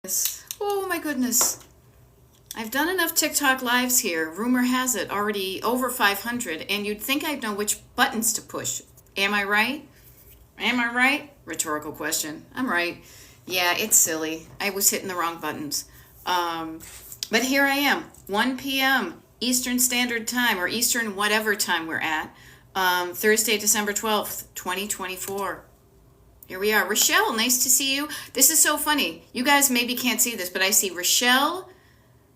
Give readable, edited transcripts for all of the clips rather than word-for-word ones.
Oh my goodness. I've done enough TikTok lives here. Rumor has it already over 500, and you'd think I'd know which buttons to push. Am I right? Am I right? Rhetorical question. I'm right. Yeah, it's silly. I was hitting the wrong buttons. Um, but here I am, 1 p.m. Eastern Standard Time, or Eastern whatever time we're at, Thursday, December 12th, 2024. Here we are. Rochelle, nice to see you. This is so funny. You guys maybe can't see this, but I see Rochelle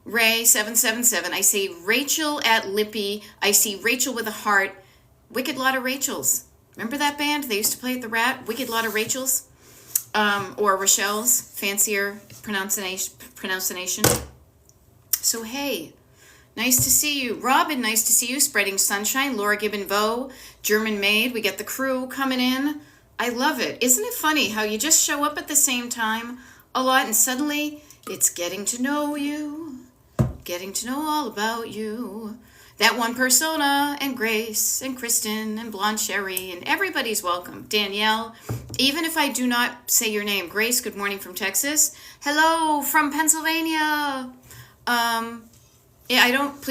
Ray 777. I see Rachel at Lippy. I see Rachel with a heart. Wicked Lot of Rachels. Remember that band? They used to play at the Rat. Wicked Lot of Rachels. Or Rochelle's fancier pronunciation. So hey, nice to see you. Robin, nice to see you. Spreading Sunshine. Laura Gibbon Vo. German Maid. We get the crew coming in. I love it. Isn't it funny how you just show up at the same time a lot and suddenly it's getting to know you, getting to know all about you. That one persona, and Grace and Kristen and Blonde Sherry, and everybody's welcome. Danielle, even if I do not say your name. Grace, good morning from Texas. Hello from Pennsylvania. Yeah, I don't,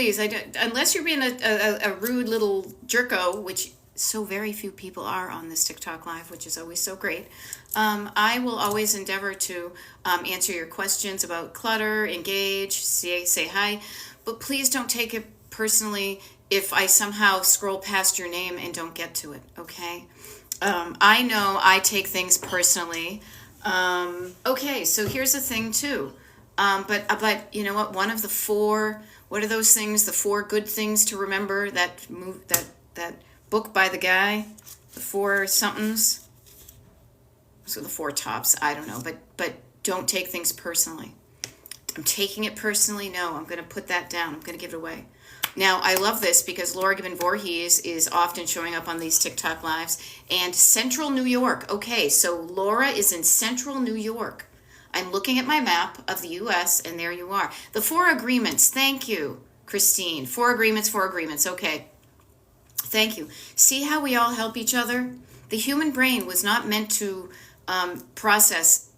unless you're being a rude little jerko, which so very few people are on this TikTok live, which is always so great. I will always endeavor to answer your questions about clutter, engage, say hi, but please don't take it personally if I somehow scroll past your name and don't get to it, okay? I know I take things personally. Okay, so here's the thing too. But you know what? One of the four, what are those things? The four good things to remember, that book by the guy, the four somethings. So the four tops, I don't know, but don't take things personally. I'm taking it personally. No, I'm going to put that down. I'm going to give it away. Now, I love this because Laura Gibbon Voorhees is often showing up on these TikTok lives. And Central New York. Okay, so Laura is in Central New York. I'm looking at my map of the U.S., and there you are. The four agreements. Thank you, Christine. Four agreements. Okay. Thank you. See how we all help each other? The human brain was not meant to process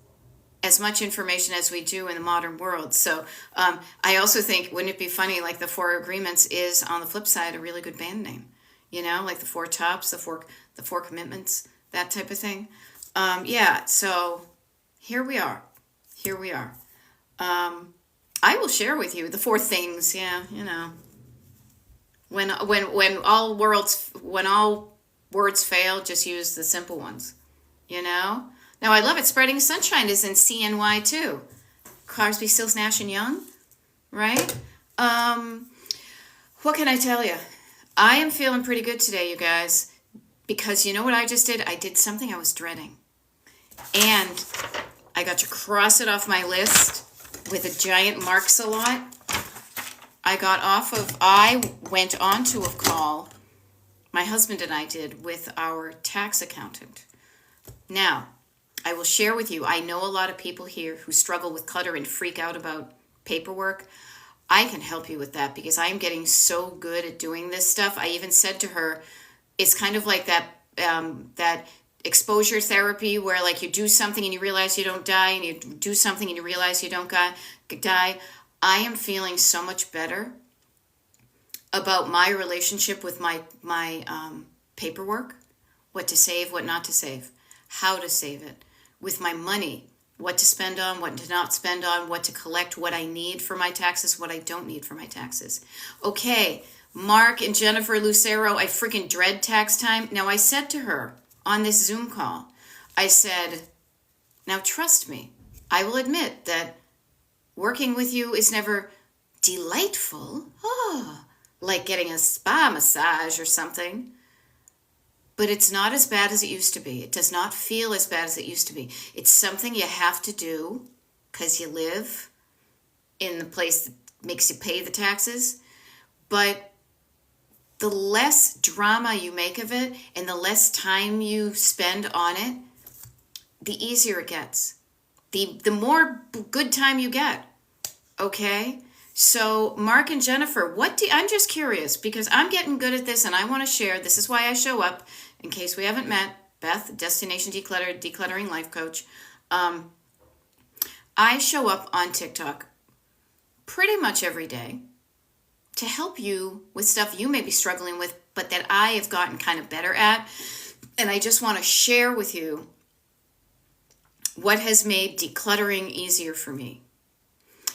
as much information as we do in the modern world. So I also think, wouldn't it be funny, like the Four Agreements is, on the flip side, a really good band name. You know, like the Four Tops, the four Commitments, that type of thing. Yeah, so here we are. Here we are. I will share with you the four things, yeah, you know. When all words fail, just use the simple ones, you know? Now, I love it. Spreading Sunshine is in CNY, too. Crosby, Stills, Nash, and Young, right? What can I tell you? I am feeling pretty good today, you guys, because you know what I just did? I did something I was dreading. And I got to cross it off my list with a giant Marks-a-Lot. I went on to a call, my husband and I did, with our tax accountant. Now, I will share with you, I know a lot of people here who struggle with clutter and freak out about paperwork. I can help you with that because I am getting so good at doing this stuff. I even said to her, it's kind of like that exposure therapy where like you do something and you realize you don't die, and you do something and you realize you don't die. I am feeling so much better about my relationship with my paperwork, what to save, what not to save, how to save it, with my money, what to spend on, what to not spend on, what to collect, what I need for my taxes, what I don't need for my taxes. Okay, Mark and Jennifer Lucero, I freaking dread tax time. Now, I said to her on this Zoom call, I said, now trust me, I will admit that working with you is never delightful, like getting a spa massage or something. But it's not as bad as it used to be. It does not feel as bad as it used to be. It's something you have to do because you live in the place that makes you pay the taxes. But the less drama you make of it and the less time you spend on it, the easier it gets. The more good time you get. Okay? So Mark and Jennifer, I'm just curious because I'm getting good at this and I want to share. This is why I show up. In case we haven't met, Beth, Destination Declutter, Decluttering Life Coach. I show up on TikTok pretty much every day to help you with stuff you may be struggling with, but that I have gotten kind of better at. And I just want to share with you what has made decluttering easier for me.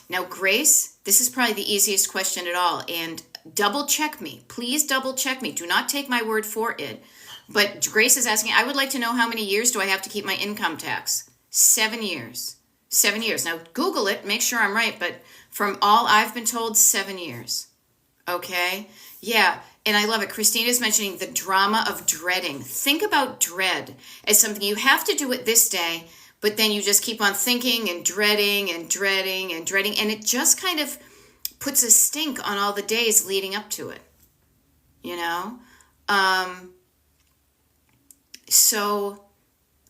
Now, Grace, this is probably the easiest question at all. And double check me. Please double check me. Do not take my word for it. But Grace is asking, I would like to know how many years do I have to keep my income tax? 7 years. 7 years. Now, Google it. Make sure I'm right. But from all I've been told, 7 years. Okay? Yeah. And I love it. Christina's mentioning the drama of dreading. Think about dread as something you have to do it this day, but then you just keep on thinking and dreading and dreading and dreading. And it just kind of puts a stink on all the days leading up to it. You know? So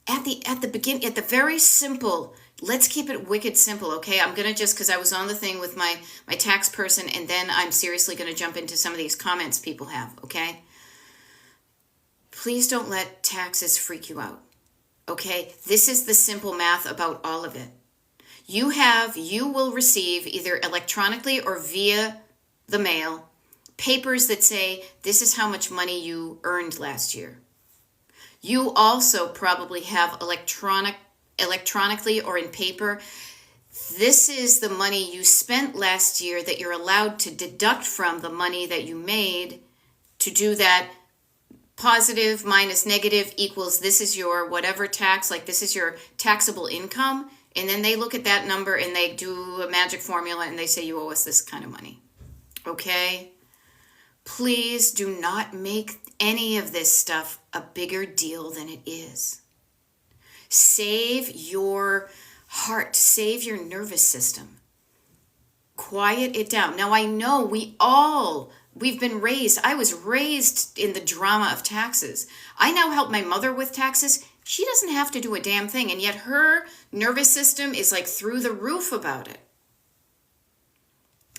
at the beginning, at the very simple, let's keep it wicked simple, okay? I'm going to just, because I was on the thing with my tax person, and then I'm seriously going to jump into some of these comments people have, okay? Please don't let taxes freak you out, okay? This is the simple math about all of it. You will receive either electronically or via the mail papers that say this is how much money you earned last year. You also probably have electronically or in paper, this is the money you spent last year that you're allowed to deduct from the money that you made to do that positive minus negative equals this is your whatever tax, like this is your taxable income. And then they look at that number and they do a magic formula and they say you owe us this kind of money. Okay? Please do not make any of this stuff a bigger deal than it is. Save your heart, save your nervous system. Quiet it down. Now I know we've been raised. I was raised in the drama of taxes. I now help my mother with taxes. She doesn't have to do a damn thing, and yet her nervous system is like through the roof about it.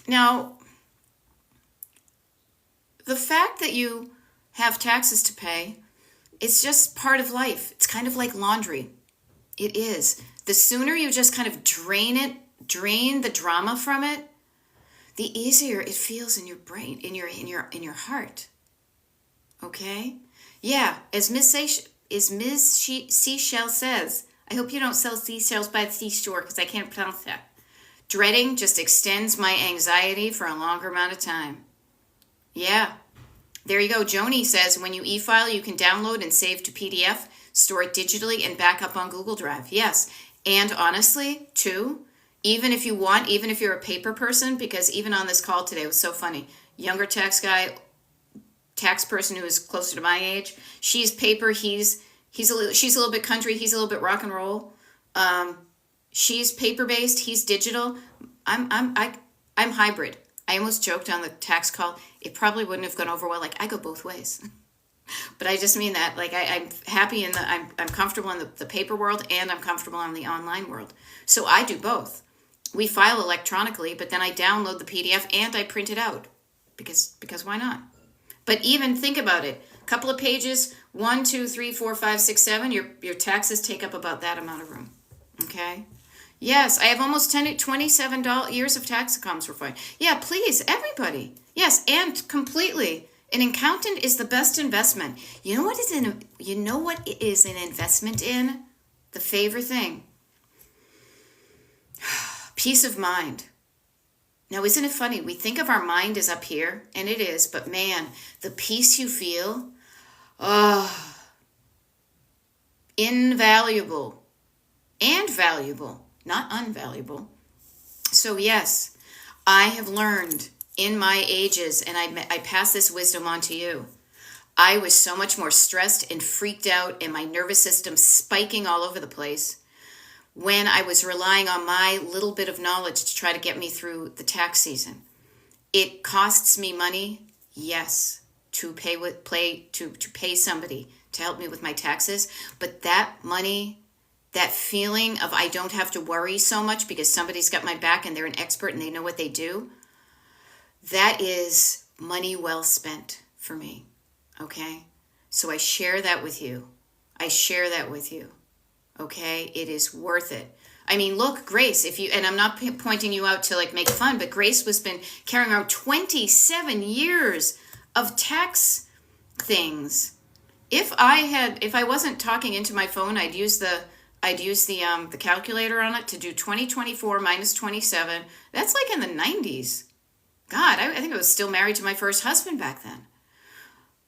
Now, the fact that you have taxes to pay, it's just part of life. It's kind of like laundry. It is. The sooner you just kind of drain the drama from it, the easier it feels in your brain, in your heart. Okay? Yeah, as Miss Seashell says, I hope you don't sell seashells by the seashore because I can't pronounce that. Dreading just extends my anxiety for a longer amount of time. Yeah. There you go. Joni says when you e-file, you can download and save to PDF, store it digitally, and back up on Google Drive. Yes. And honestly, too, even if you're a paper person, because even on this call today, it was so funny. Younger tax person who is closer to my age, she's paper, she's a little bit country, he's a little bit rock and roll. She's paper-based, he's digital. I'm hybrid. I almost joked on the tax call, it probably wouldn't have gone over well. Like, I go both ways. But I just mean that, like, I'm happy I'm comfortable in the paper world and I'm comfortable in the online world. So I do both. We file electronically, but then I download the PDF and I print it out. Because why not? But even think about it. A couple of pages, 1, 2, 3, 4, 5, 6, 7, your taxes take up about that amount of room. Okay? Yes, I have almost 27 years of tax incomes for fine. Yeah, please, everybody. Yes, and completely. An accountant is the best investment. You know what it is an investment in? The favorite thing. Peace of mind. Now, isn't it funny? We think of our mind as up here, and it is, but man, the peace you feel, invaluable and valuable, not unvaluable. So yes, I have learned in my ages, and I pass this wisdom on to you. I was so much more stressed and freaked out and my nervous system spiking all over the place when I was relying on my little bit of knowledge to try to get me through the tax season. It costs me money, yes, to pay somebody to help me with my taxes, but that money, that feeling of I don't have to worry so much because somebody's got my back and they're an expert and they know what they do, that is money well spent for me, okay? So I share that with you. Okay? It is worth it. I mean, look, Grace, if you, and I'm not pointing you out to like make fun, but Grace was been carrying around 27 years of tax things. If I wasn't talking into my phone, the calculator on it to do 2024 minus 27. That's like in the 90s. God, I think I was still married to my first husband back then.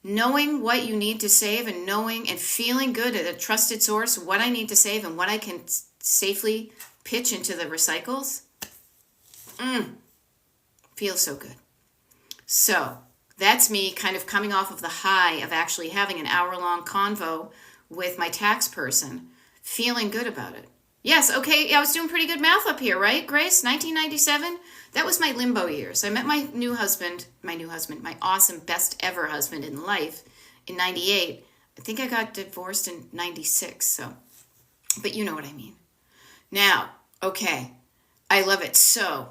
Knowing what you need to save and knowing and feeling good at a trusted source, what I need to save and what I can safely pitch into the recycles, feels so good. So that's me kind of coming off of the high of actually having an hour-long convo with my tax person, feeling good about it. Yes, okay, I was doing pretty good math up here, right, Grace? 1997? That was my limbo years. I met my awesome best ever husband in life in 98. I think I got divorced in 96, so, but you know what I mean. Now, okay, I love it. So,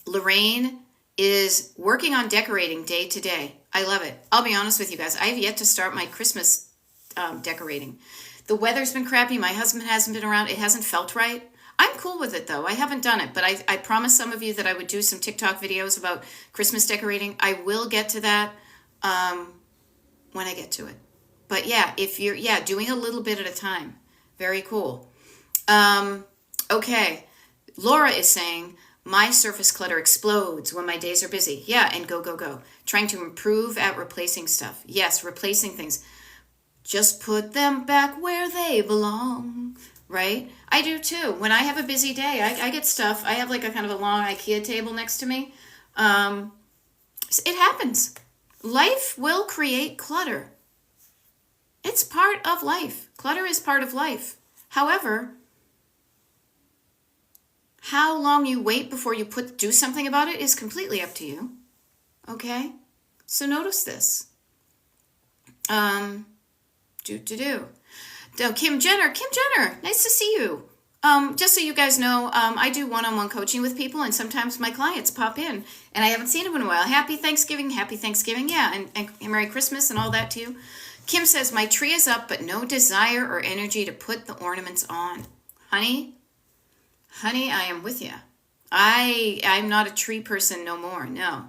Lorraine is working on decorating day to day. I love it. I'll be honest with you guys. I have yet to start my Christmas decorating. The weather's been crappy. My husband hasn't been around. It hasn't felt right. I'm cool with it though. I haven't done it, but I promised some of you that I would do some TikTok videos about Christmas decorating. I will get to that when I get to it. But yeah, if you're doing a little bit at a time. Very cool. Okay. Laura is saying, my surface clutter explodes when my days are busy. Yeah, and go. Trying to improve at replacing stuff. Yes, replacing things. Just put them back where they belong, right? I do too. When I have a busy day, I get stuff. I have like a kind of a long IKEA table next to me. It happens. Life will create clutter. It's part of life. Clutter is part of life. However, how long you wait before you do something about it is completely up to you. Okay? So notice this. Kim Jenner, nice to see you. Just so you guys know, I do one-on-one coaching with people, and sometimes my clients pop in, and I haven't seen them in a while. Happy Thanksgiving, yeah, and Merry Christmas and all that to you. Kim says, my tree is up, but no desire or energy to put the ornaments on. Honey, I am with you. I'm not a tree person no more, no.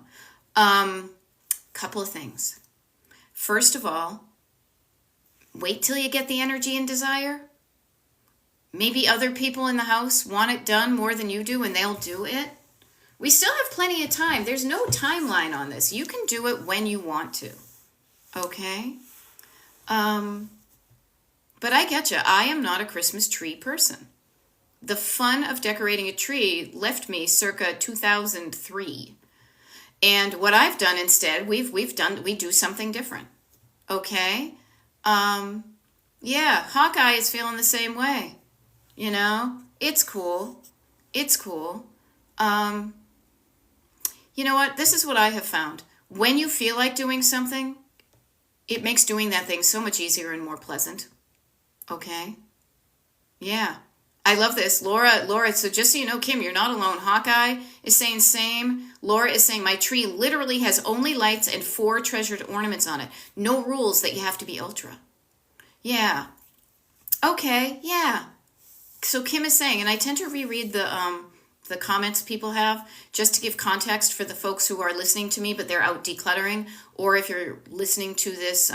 Couple of things. First of all, wait till you get the energy and desire. Maybe other people in the house want it done more than you do, and they'll do it. We still have plenty of time. There's no timeline on this. You can do it when you want to. Okay? But I get you. I am not a Christmas tree person. The fun of decorating a tree left me circa 2003. And what I've done instead, we do something different. Okay? Yeah, Hawkeye is feeling the same way. You know, it's cool. You know what? This is what I have found. When you feel like doing something, it makes doing that thing so much easier and more pleasant. Okay? Yeah. I love this. Laura, so just so you know, Kim, you're not alone. Hawkeye is saying same. Laura is saying, my tree literally has only lights and 4 treasured ornaments on it. No rules that you have to be ultra. Yeah. Okay, yeah. So Kim is saying, and I tend to reread the comments people have just to give context for the folks who are listening to me, but they're out decluttering, or if you're listening to this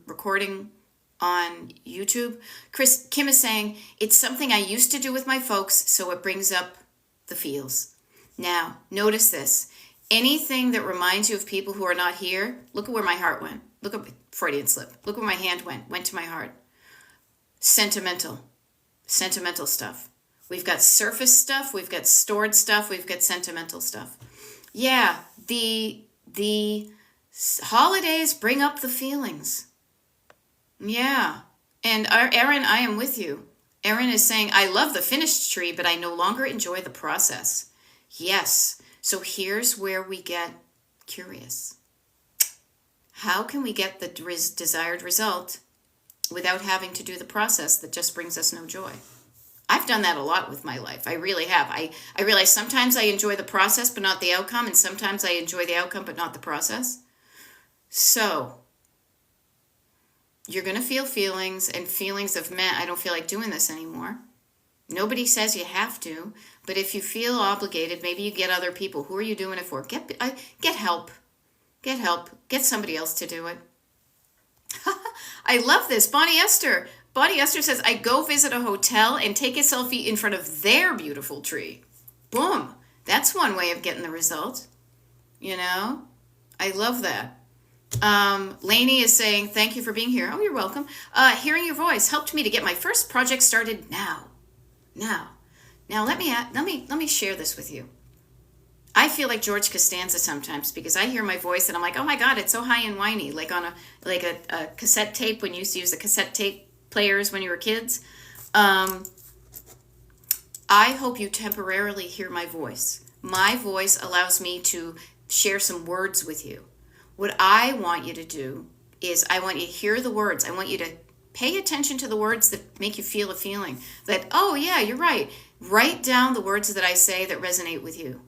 recording on YouTube. Kim is saying, it's something I used to do with my folks, so it brings up the feels. Now, notice this. Anything that reminds you of people who are not here, look at where my heart went. Look at Freudian slip. Look where my hand went to my heart. Sentimental stuff. We've got surface stuff, we've got stored stuff, we've got sentimental stuff. Yeah, the holidays bring up the feelings. Yeah. And Erin, I am with you. Erin is saying, I love the finished tree, but I no longer enjoy the process. Yes. So here's where we get curious. How can we get the desired result without having to do the process that just brings us no joy? I've done that a lot with my life. I really have. I realize sometimes I enjoy the process, but not the outcome. And sometimes I enjoy the outcome, but not the process. So you're going to feel feelings of, man, I don't feel like doing this anymore. Nobody says you have to, but if you feel obligated, maybe you get other people. Who are you doing it for? Get help. Get help. Get somebody else to do it. I love this. Bonnie Esther. Bonnie Esther says, I go visit a hotel and take a selfie in front of their beautiful tree. Boom. That's one way of getting the result. You know? I love that. Lainey is saying, thank you for being here. Oh, you're welcome. Hearing your voice helped me to get my first project started now. Now let me share this with you. I feel like George Costanza sometimes because I hear my voice and I'm like, oh my God, it's so high and whiny, like on a cassette tape when you used to use the cassette tape players when you were kids. I hope you temporarily hear my voice. My voice allows me to share some words with you. What I want you to do is I want you to hear the words. I want you to pay attention to the words that make you feel a feeling that, oh yeah, you're right. Write down the words that I say that resonate with you.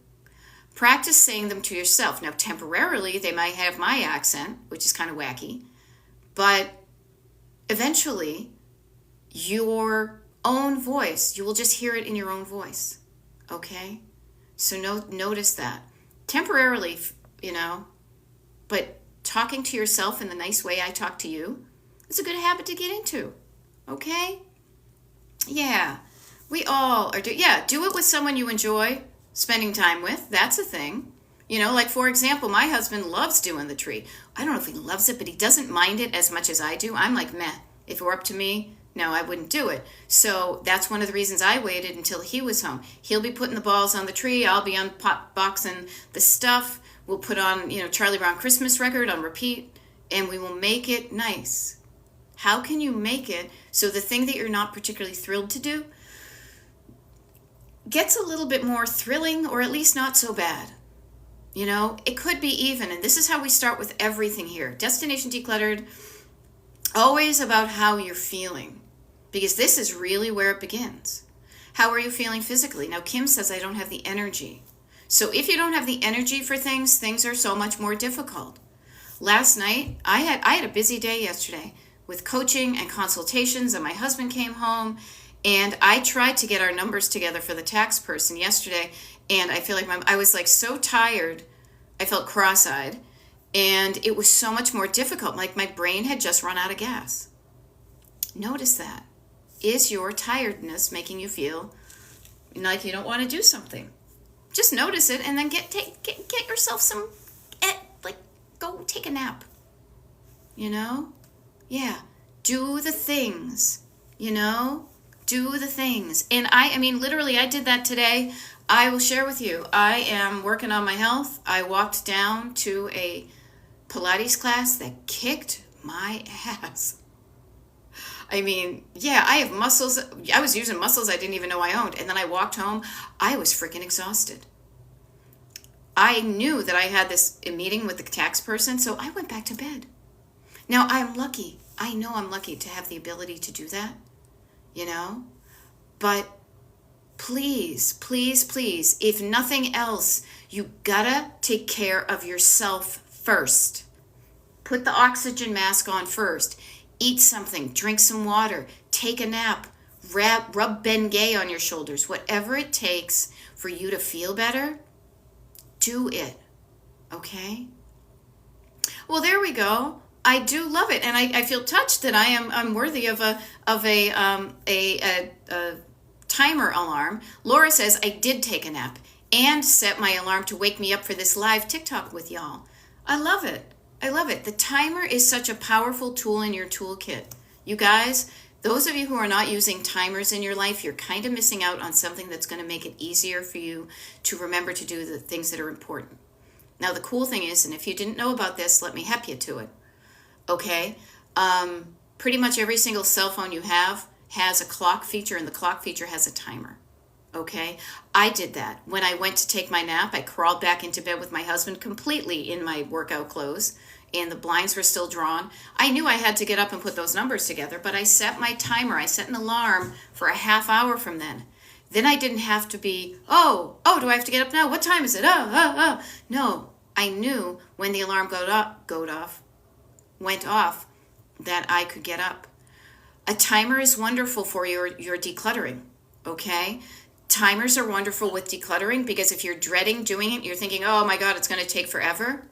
Practice saying them to yourself. Now, temporarily, they might have my accent, which is kind of wacky, but eventually, your own voice, you will just hear it in your own voice, okay? So notice that. Temporarily, but talking to yourself in the nice way I talk to you, it's a good habit to get into, okay? Yeah, we all are. Do it with someone you enjoy spending time with. That's a thing. Like for example, my husband loves doing the tree. I don't know if he loves it, but he doesn't mind it as much as I do. I'm like, meh. If it were up to me, no, I wouldn't do it. So that's one of the reasons I waited until he was home. He'll be putting the balls on the tree. I'll be unboxing the stuff. We'll put on, Charlie Brown Christmas record on repeat, and we will make it nice. How can you make it so the thing that you're not particularly thrilled to do gets a little bit more thrilling, or at least not so bad? It could be even, and this is how we start with everything here. Destination Decluttered, always about how you're feeling, because this is really where it begins. How are you feeling physically? Now, Kim says, I don't have the energy. So if you don't have the energy for things, things are so much more difficult. Last night, I had a busy day yesterday with coaching and consultations, and my husband came home, and I tried to get our numbers together for the tax person yesterday, and I feel like I was like so tired, I felt cross-eyed, and it was so much more difficult, like my brain had just run out of gas. Notice that. Is your tiredness making you feel like you don't want to do something? Just notice it, and then get yourself some, go take a nap. Yeah, do the things, do the things. And I mean, literally, I did that today. I will share with you, I am working on my health. I walked down to a Pilates class that kicked my ass. I mean, yeah, I have muscles. I was using muscles I didn't even know I owned. And then I walked home. I was freaking exhausted. I knew that I had this meeting with the tax person, so I went back to bed. Now, I'm lucky. I know I'm lucky to have the ability to do that, But please, please, please, if nothing else, you gotta take care of yourself first. Put the oxygen mask on first. Eat something, drink some water, take a nap, rub Bengay on your shoulders. Whatever it takes for you to feel better, do it, okay? Well, there we go. I do love it, and I feel touched that I'm worthy of a timer alarm. Laura says I did take a nap and set my alarm to wake me up for this live TikTok with y'all. I love it. I love it. The timer is such a powerful tool in your toolkit. You guys, those of you who are not using timers in your life, you're kind of missing out on something that's going to make it easier for you to remember to do the things that are important. Now, the cool thing is, and if you didn't know about this, let me help you to it. Okay? Pretty much every single cell phone you have has a clock feature, and the clock feature has a timer. Okay? I did that. When I went to take my nap, I crawled back into bed with my husband completely in my workout clothes, and the blinds were still drawn. I knew I had to get up and put those numbers together, but I set my timer. I set an alarm for a half hour from then. Then I didn't have to be, do I have to get up now? What time is it? No, I knew when the alarm went off, that I could get up. A timer is wonderful for your decluttering. okay? Timers are wonderful with decluttering because if you're dreading doing it, you're thinking, oh my God, it's going to take forever.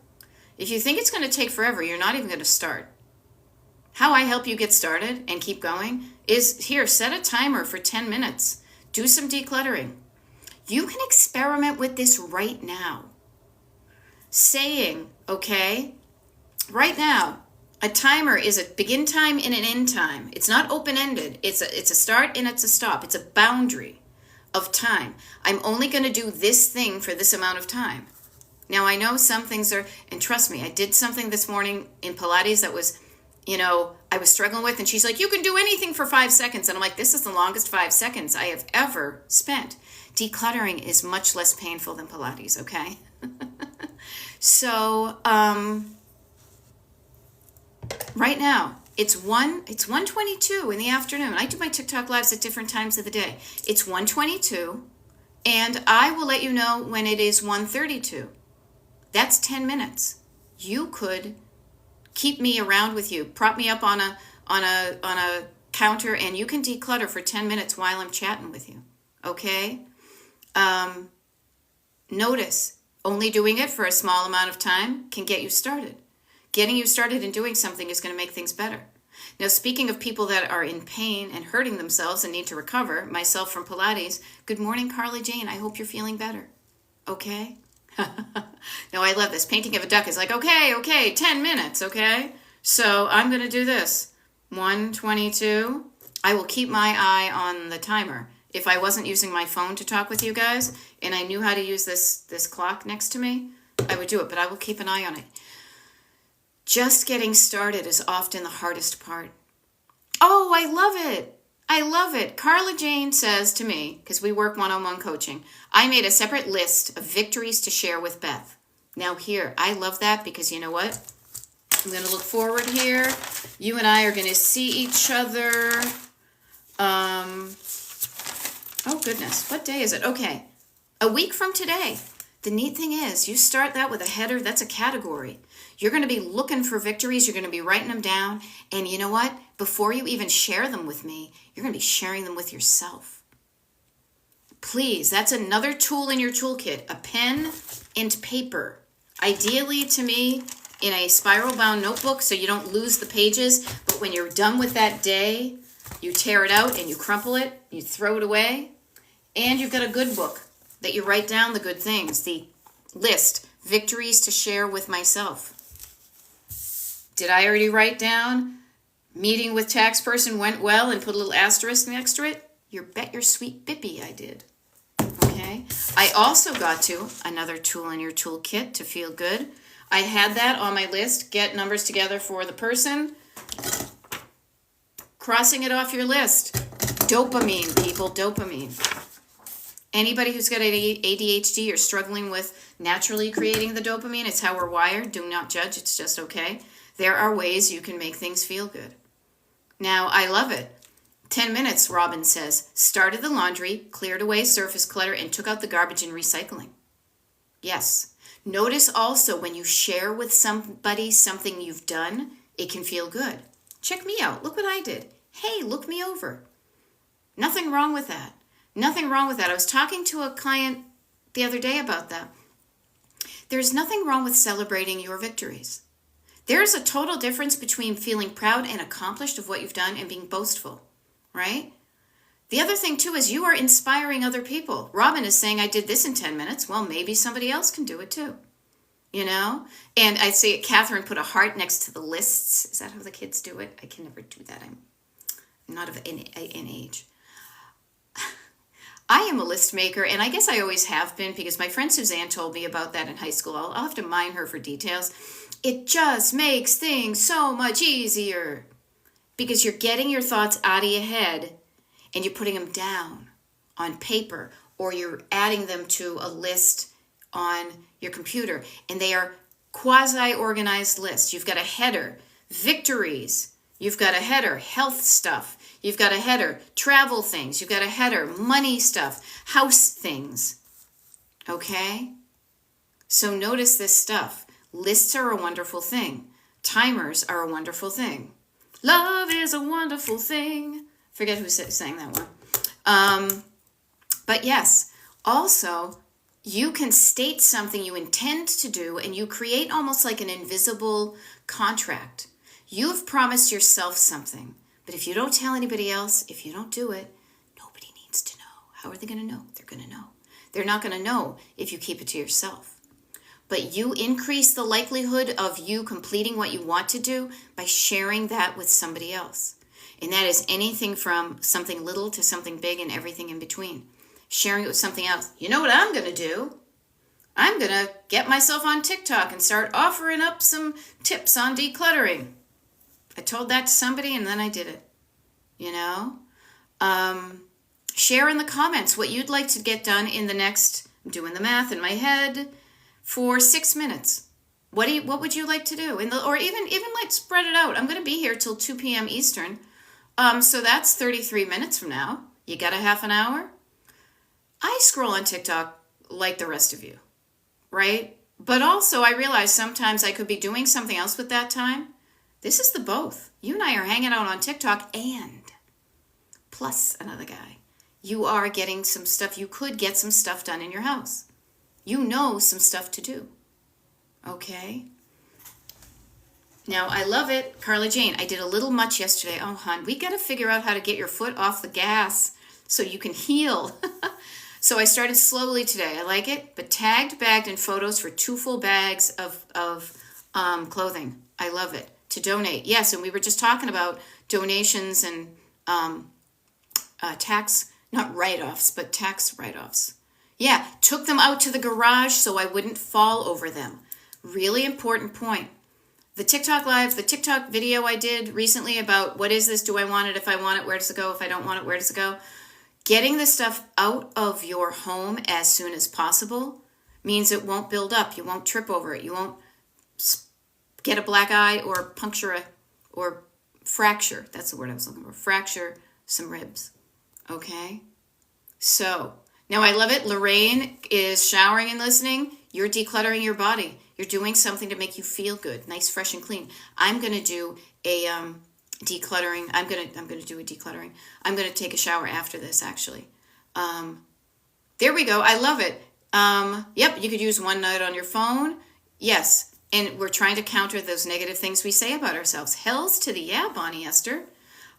If you think it's going to take forever, you're not even going to start. How I help you get started and keep going is here, set a timer for 10 minutes. Do some decluttering. You can experiment with this right now. Saying, okay, right now, a timer is a begin time and an end time. It's not open-ended. It's a start and it's a stop. It's a boundary of time. I'm only going to do this thing for this amount of time. Now, I know some things are, and trust me, I did something this morning in Pilates that was, I was struggling with, and she's like, you can do anything for 5 seconds. And I'm like, this is the longest 5 seconds I have ever spent. Decluttering is much less painful than Pilates, okay? So, right now, it's 1:22 in the afternoon. I do my TikTok lives at different times of the day. It's 1:22, and I will let you know when it is 1:32. That's 10 minutes. You could keep me around with you, prop me up on a counter, and you can declutter for 10 minutes while I'm chatting with you. Okay? Notice, only doing it for a small amount of time can get you started. Getting you started in doing something is going to make things better. Now, speaking of people that are in pain and hurting themselves and need to recover, myself from Pilates, good morning, Carly Jane. I hope you're feeling better. Okay? No, I love this. Painting of a duck is like, okay, 10 minutes, okay? So I'm going to do this. 1:22. I will keep my eye on the timer. If I wasn't using my phone to talk with you guys and I knew how to use this clock next to me, I would do it, but I will keep an eye on it. Just getting started is often the hardest part. Oh, I love it. I love it. Carla Jane says to me, because we work one-on-one coaching, I made a separate list of victories to share with Beth. Now here, I love that because you know what? I'm going to look forward here. You and I are going to see each other. Oh, goodness. What day is it? Okay. A week from today. The neat thing is, you start that with a header. That's a category. You're going to be looking for victories. You're going to be writing them down. And you know what? Before you even share them with me, you're going to be sharing them with yourself. Please, that's another tool in your toolkit. A pen and paper. Ideally, to me, in a spiral-bound notebook so you don't lose the pages. But when you're done with that day, you tear it out and you crumple it. You throw it away. And you've got a good book that you write down the good things. The list, victories to share with myself. Did I already write down meeting with tax person went well and put a little asterisk next to it? You bet your sweet bippy I did. Okay. I also got to another tool in your toolkit to feel good. I had that on my list. Get numbers together for the person. Crossing it off your list. Dopamine, people, dopamine. Anybody who's got ADHD or struggling with naturally creating the dopamine, it's how we're wired. Do not judge. It's just okay. There are ways you can make things feel good. Now, I love it. 10 minutes, Robin says. Started the laundry, cleared away surface clutter, and took out the garbage in recycling. Yes. Notice also when you share with somebody something you've done, it can feel good. Check me out. Look what I did. Hey, look me over. Nothing wrong with that. Nothing wrong with that. I was talking to a client the other day about that. There's nothing wrong with celebrating your victories. There's a total difference between feeling proud and accomplished of what you've done and being boastful, right? The other thing, too, is you are inspiring other people. Robin is saying, I did this in 10 minutes. Well, maybe somebody else can do it, too. You know? And I see Catherine put a heart next to the lists. Is that how the kids do it? I can never do that. I'm not of an age. I am a list maker, and I guess I always have been because my friend Suzanne told me about that in high school. I'll have to mine her for details. It just makes things so much easier because you're getting your thoughts out of your head and you're putting them down on paper or you're adding them to a list on your computer, and they are quasi-organized lists. You've got a header, victories. You've got a header, health stuff. You've got a header, travel things. You've got a header, money stuff, house things. Okay? So notice this stuff. Lists are a wonderful thing. Timers are a wonderful thing. Love is a wonderful thing. Forget who sang that one. But yes, also, you can state something you intend to do and you create almost like an invisible contract. You've promised yourself something, but if you don't tell anybody else, if you don't do it, nobody needs to know. How are they going to know? They're going to know. They're not going to know if you keep it to yourself. But you increase the likelihood of you completing what you want to do by sharing that with somebody else. And that is anything from something little to something big and everything in between. Sharing it with something else. You know what I'm going to do? I'm going to get myself on TikTok and start offering up some tips on decluttering. I told that to somebody and then I did it. You know? Share in the comments what you'd like to get done in the next, I'm doing the math in my head, for 6 minutes. What would you like to do? Or even like spread it out. I'm going to be here till 2 p.m. Eastern. So that's 33 minutes from now. You got a half an hour? I scroll on TikTok like the rest of you, right? But also I realize sometimes I could be doing something else with that time. This is the both. You and I are hanging out on TikTok and plus another guy. You are getting some stuff. You could get some stuff done in your house. You know some stuff to do. Okay? Now, I love it. Carla Jane, I did a little much yesterday. Oh, hon, we got to figure out how to get your foot off the gas so you can heal. So I started slowly today. I like it. But tagged, bagged, and photos for 2 full bags of clothing. I love it. To donate. Yes, and we were just talking about donations and tax, not write-offs, but tax write-offs. Yeah, took them out to the garage so I wouldn't fall over them. Really important point. The TikTok video I did recently about what is this, do I want it, if I want it, where does it go, if I don't want it, where does it go? Getting the stuff out of your home as soon as possible means it won't build up. You won't trip over it. You won't get a black eye or puncture or fracture. That's the word I was looking for. Fracture some ribs. Okay? So, now I love it. Lorraine is showering and listening. You're decluttering your body. You're doing something to make you feel good, nice, fresh, and clean. I'm going to do a decluttering. I'm going to do a decluttering. I'm going to take a shower after this, actually. There we go. I love it. Yep, you could use OneNote on your phone. Yes, and we're trying to counter those negative things we say about ourselves. Hells to the yeah, Bonnie Esther.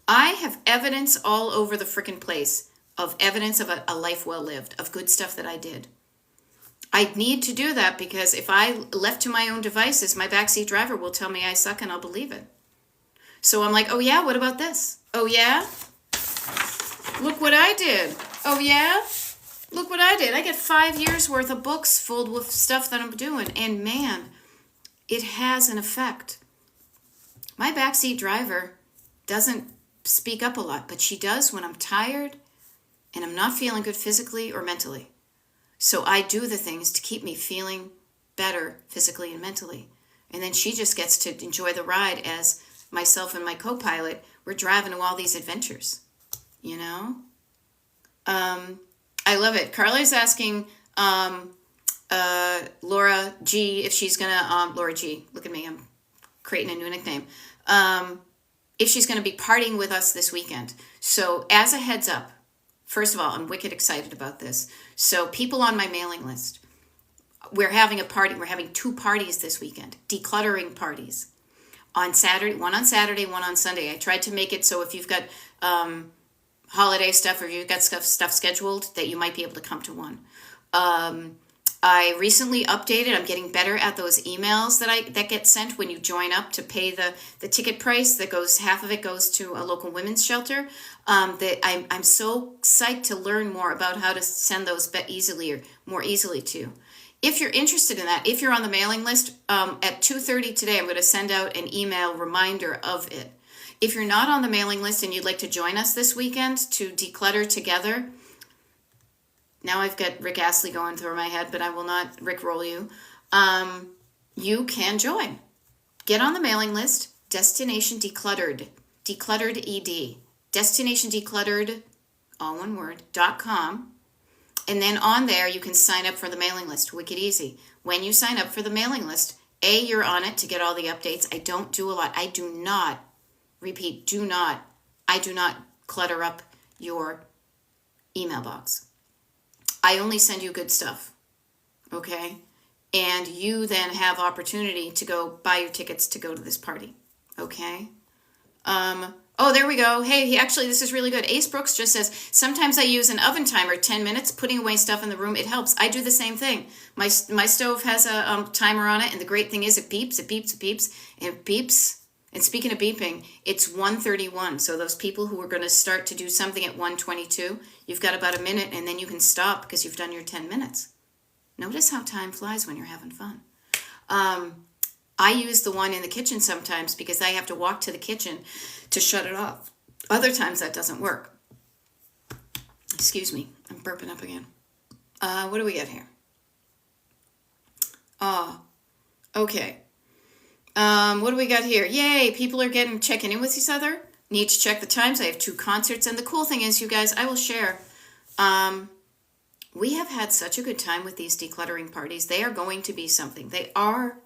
I have evidence all over the frickin' place of evidence of a life well lived, of good stuff that I did. I need to do that because if I left to my own devices, my backseat driver will tell me I suck and I'll believe it. So I'm like, oh yeah, what about this? Oh yeah? Look what I did. Oh yeah? Look what I did. I get 5 years worth of books filled with stuff that I'm doing. And man, it has an effect. My backseat driver doesn't speak up a lot, but she does when I'm tired and I'm not feeling good physically or mentally. So I do the things to keep me feeling better physically and mentally. And then she just gets to enjoy the ride as myself and my co-pilot, we're driving to all these adventures, you know? I love it. Carla's asking Laura G if she's going to, Laura G, look at me, I'm creating a new nickname, if she's going to be partying with us this weekend. So as a heads up, first of all, I'm wicked excited about this. So people on my mailing list, we're having a party. We're having 2 parties this weekend, decluttering parties. On Saturday, one on Saturday, one on Sunday. I tried to make it so if you've got holiday stuff or you've got stuff scheduled that you might be able to come to one. I recently updated. I'm getting better at those emails that get sent when you join up to pay the ticket price. That goes, half of it goes to a local women's shelter. That I'm so psyched to learn more about how to send those more easily to you. If you're interested in that, if you're on the mailing list, at 2:30 today, I'm going to send out an email reminder of it. If you're not on the mailing list and you'd like to join us this weekend to declutter together, now I've got Rick Astley going through my head, but I will not Rickroll you. You can join. Get on the mailing list, Destination Decluttered, Decluttered ED, Destination Decluttered, all one word, .com. And then on there, you can sign up for the mailing list. Wicked easy. When you sign up for the mailing list, you're on it to get all the updates. I don't do a lot. I do not clutter up your email box. I only send you good stuff, okay? And you then have opportunity to go buy your tickets to go to this party, okay? Oh, there we go. Hey, actually, this is really good. Ace Brooks just says, sometimes I use an oven timer, 10 minutes, putting away stuff in the room. It helps. I do the same thing. My stove has a timer on it, and the great thing is it beeps, it beeps, it beeps, and it beeps. And speaking of beeping, it's 1:31. So those people who are going to start to do something at 1:22, you've got about a minute, and then you can stop because you've done your 10 minutes. Notice how time flies when you're having fun. I use the one in the kitchen sometimes because I have to walk to the kitchen to shut it off. Other times that doesn't work. Excuse me, I'm burping up again. What do we got here? Okay. What do we got here? Yay, people are checking in with each other. Need to check the times. I have 2 concerts, and the cool thing is, you guys, I will share. We have had such a good time with these decluttering parties. They are going to be something. They are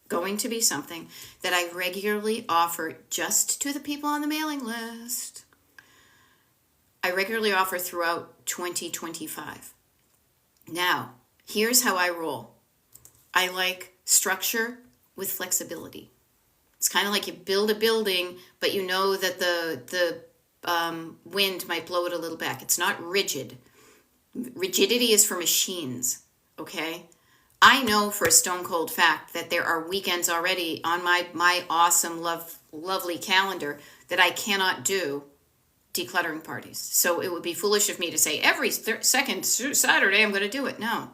going to be something that I regularly offer just to the people on the mailing list. I regularly offer throughout 2025. Now, here's how I roll. I like structure with flexibility. It's kind of like you build a building, but you know that the wind might blow it a little back. It's not rigid. Rigidity is for machines, okay? I know for a stone cold fact that there are weekends already on my awesome, lovely calendar that I cannot do decluttering parties. So it would be foolish of me to say every second Saturday I'm going to do it. No.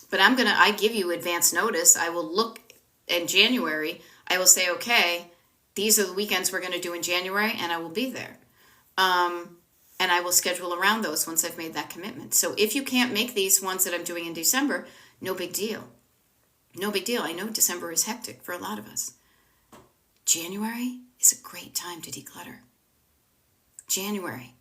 But I give you advance notice. I will look in January. I will say, okay, these are the weekends we're going to do in January, and I will be there. And I will schedule around those once I've made that commitment. So if you can't make these ones that I'm doing in December, no big deal. No big deal. I know December is hectic for a lot of us. January is a great time to declutter. January.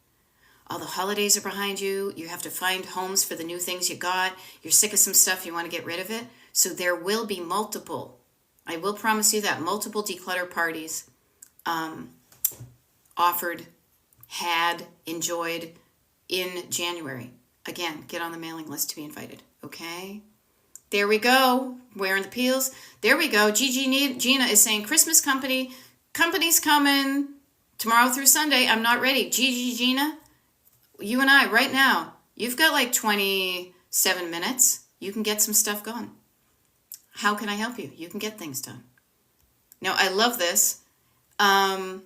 All the holidays are behind you. You have to find homes for the new things you got. You're sick of some stuff. You want to get rid of it. So there will be multiple, I will promise you that, multiple declutter parties offered, had, enjoyed in January. Again, get on the mailing list to be invited. Okay? There we go. Wearing the peels. There we go. Gina is saying, Christmas company's coming tomorrow through Sunday. I'm not ready. Gina, you and I, right now, you've got like 27 minutes. You can get some stuff going. How can I help you? You can get things done. Now, I love this. What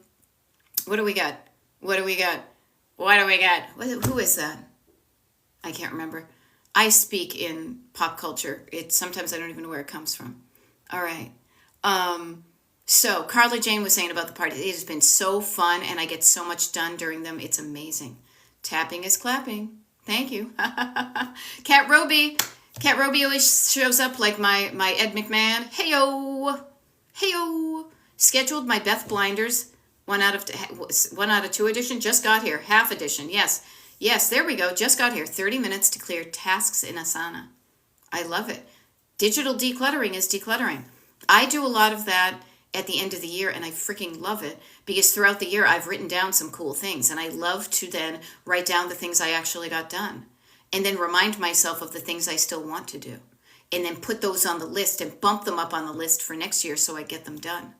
do we got? Who is that? I can't remember. I speak in pop culture. Sometimes I don't even know where it comes from. All right. So Carla Jane was saying about the party. It has been so fun, and I get so much done during them. It's amazing. Tapping is clapping. Thank you. Cat Roby always shows up like my Ed McMahon. Heyo. Scheduled my Beth Blinders 1 out of 2 edition. Just got here. Half edition. Yes, there we go. Just got here. 30 minutes to clear tasks in Asana. I love it. Digital decluttering is decluttering. I do a lot of that at the end of the year, and I freaking love it because throughout the year I've written down some cool things, and I love to then write down the things I actually got done and then remind myself of the things I still want to do and then put those on the list and bump them up on the list for next year so I get them done.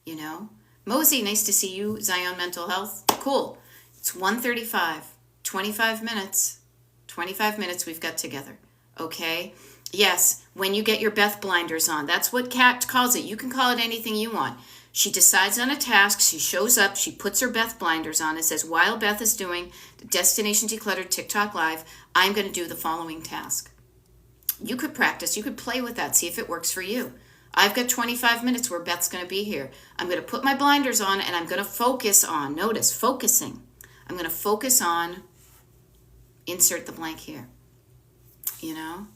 You know? Mosey, nice to see you. Zion Mental Health. Cool. It's 1:35. 25 minutes. 25 minutes we've got together. Okay? Yes, when you get your Beth Blinders on. That's what Kat calls it. You can call it anything you want. She decides on a task. She shows up. She puts her Beth Blinders on. It says, while Beth is doing the Destination Decluttered TikTok Live, I'm going to do the following task. You could practice. You could play with that. See if it works for you. I've got 25 minutes where Beth's going to be here. I'm going to put my blinders on and I'm going to focus on, notice, focusing. I'm going to focus on, insert the blank here. You know?